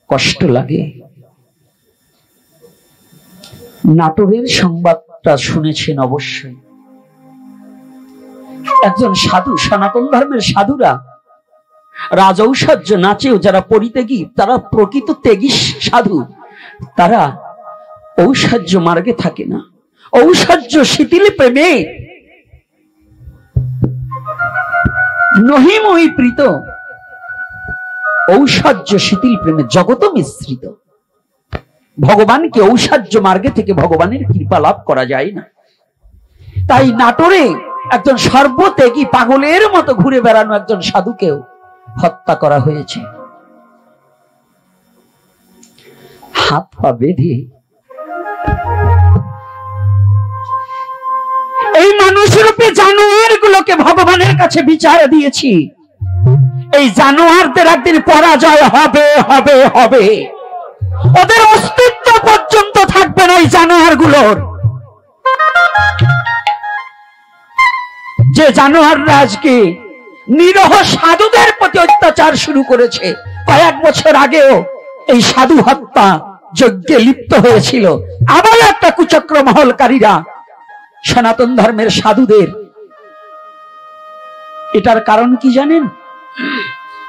কষ্ট লাগে। নাটোরের সংবাদটা শুনেছেন অবশ্যই। একজন সাধু, সনাতন ধর্মের সাধুরা রাজৌষধ্য নাচেও যারা পরিত্যাগী, তারা প্রকৃত ত্যাগী সাধু, তারা ঔষধ্য মার্গে থাকে না। ঔষধ্য শিথিল প্রেমে নহিমহি প্রীত, ঔষধ্য শিথিল প্রেমে জগত মিশ্রিত। ভগবানকে ঔষধ্য মার্গে থেকে ভগবানের কৃপা লাভ করা যায় না। তাই নাটোরে একজন সর্বত্যাগী পাগলের মতো ঘুরে বেড়ানো একজন সাধুকেও হত্যা করা হয়েছে। হাত পা বেঁধে এই মানুষরূপে জানোয়ার গুলোকে ভগবানের কাছে বিচার দিয়েছি। এই জানোয়ারদের একদিন পরাজয় হবে হবে হবে। ওদের অস্তিত্ব পর্যন্ত থাকবে না এই জানোয়ার গুলোর। যে জানোয়াররা আজকে নিরহ সাধুদের প্রতি অত্যাচার শুরু করেছে, কয়েক বছর আগেও এই সাধু হত্যা যজ্ঞে লিপ্ত হয়েছিল। আবার একটা কুচক্র মহলকারীরা সনাতন ধর্মের সাধুদের, এটার কারণ কি জানেন?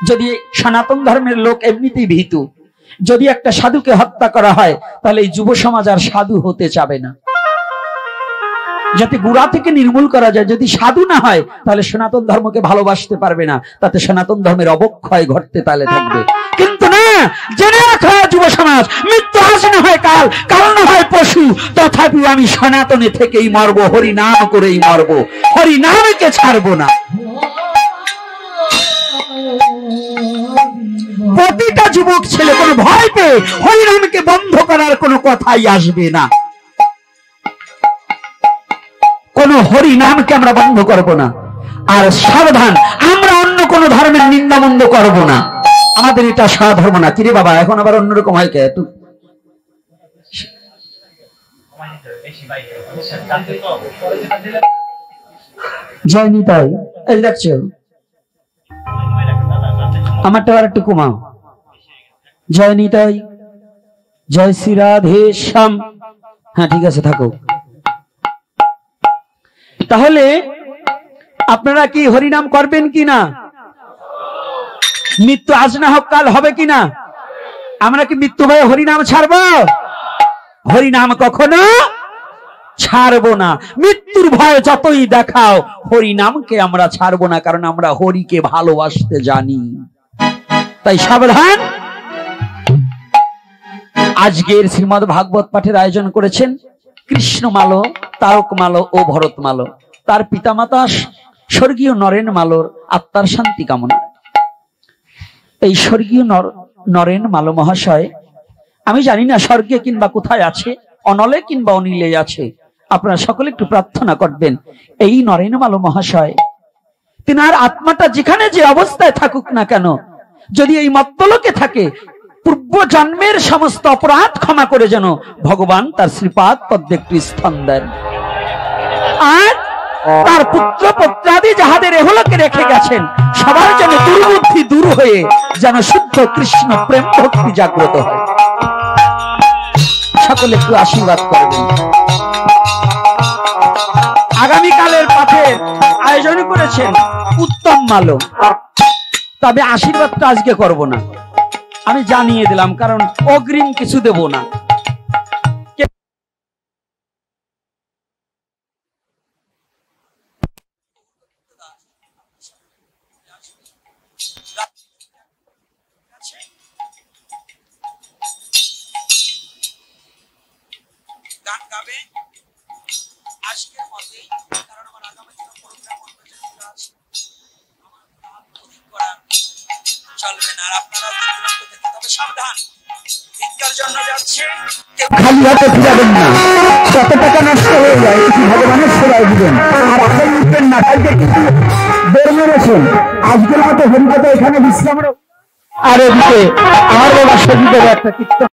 যদি সনাতন ধর্মের লোক এমনিতেই ভীতু, যদি একটা সাধুকে হত্যা করা হয়, তাহলে এই যুব সমাজ আর সাধু হতে চাবে না। যাতে গোড়া থেকে নির্মূল করা যায়। যদি সাধু না হয়, তাহলে সনাতন ধর্মকে ভালোবাসতে পারবে না, তাতে সনাতন ধর্মের অবক্ষয় ঘটতে তালে থাকবে। কিন্তু না, জেনে রাখা যুব সমাজ, মৃত্যু আজ না হয় কাল, কাল না হয় পশু, তথাপি আমি সনাতনে থেকেই মরব, হরি নাম করেই মরব, হরি নামকে ছাড়বো না। প্রতিটা যুবক ছেলে কোনো ভয় পেয়ে হরিনামকে বন্ধ করার কোনো কথাই আসবে না। কোন হরি নামকে আমরা বন্ধ করব না। আর সাবধান, আমরা অন্য কোন ধর্মের নিন্দা মন্দ করব না। আমাদের এটা সাধর্ম না। কিরে বাবা, এখন আবার অন্যরকম হয় কে? জয় নিতাই, এই দেখছো আমারটা আর একটু কমাও। জয় নিতাই, জয় শ্রী রাধে শ্যাম। হ্যাঁ ঠিক আছে, থাকো। তাহলে আপনারা কি হরিনাম করবেন কিনা? মৃত্যু আজ না হোক কাল হবে কিনা? আমরা কি মৃত্যু ভয়ে হরিনাম ছাড়বো? হরিনাম কখনো ছাড়বো না। মৃত্যুর ভয় যতই দেখাও, হরিনামকে আমরা ছাড়বো না, কারণ আমরা হরিকে ভালোবাসতে জানি। তাই সাবধান। আজকের শ্রীমদ ভাগবত পাঠের আয়োজন করেছেন কৃষ্ণ মালো, তারক মালো ও ভরত মালো। তার পিতামাতা স্বর্গীয় নরেন মালোর আত্মার শান্তি কামনা। এই স্বর্গীয় নরেন মালো মহাশয়, আমি জানি না স্বর্গে কিংবা কোথায় আছে, অনলে কিংবা অনিলে আছে। আপনারা সকলে একটু প্রার্থনা করবেন, এই নরেন মালো মহাশয় তিনার আত্মাটা যেখানে যে অবস্থায় থাকুক না কেন, যদি এই মত্তলোকে থাকে, পূর্ব জন্মের সমস্ত অপরাধ ক্ষমা করে যেন ভগবান তার শ্রীপাদ পদ্মে একটু স্থান দেন। আর তার পুত্র পুত্রাদি যাহাদের এহলোকে রেখে গেছেন, সবার যেন দুর্বুদ্ধি দূর হয়ে যেন শুদ্ধ কৃষ্ণ প্রেম ভক্তি জাগ্রত হয়। সকলে একটু আশীর্বাদ করবেন। আগামীকালের পাঠের আয়োজন করেছেন উত্তম মালো, তবে আশীর্বাদটা আজকে করব না, আমি জানিয়ে দিলাম, কারণ অগ্রিম কিছু দেব না। গান গাবে আজকের মতেই, কারণ আমার আগামী দিনে প্রোগ্রাম আছে, আমার গান অধিক করা চলবে না। আর আপনারা দূর দূরান্ত থেকে, তবে সাবধান, ভিক্ষার জন্য যাচ্ছে, খালি হাতে ফিরাবেন না, যত টাকা নষ্ট হয়ে যায় কিছু ভগবানের সেবায় দিবেন। আর আগে উঠবেন না, কালকে কিন্তু বের মেরেছেন। আজকের মতো হরিকথা এখানে বিশ্রাম। আর এদিকে আমার বাবা সজিত একটা কীর্তন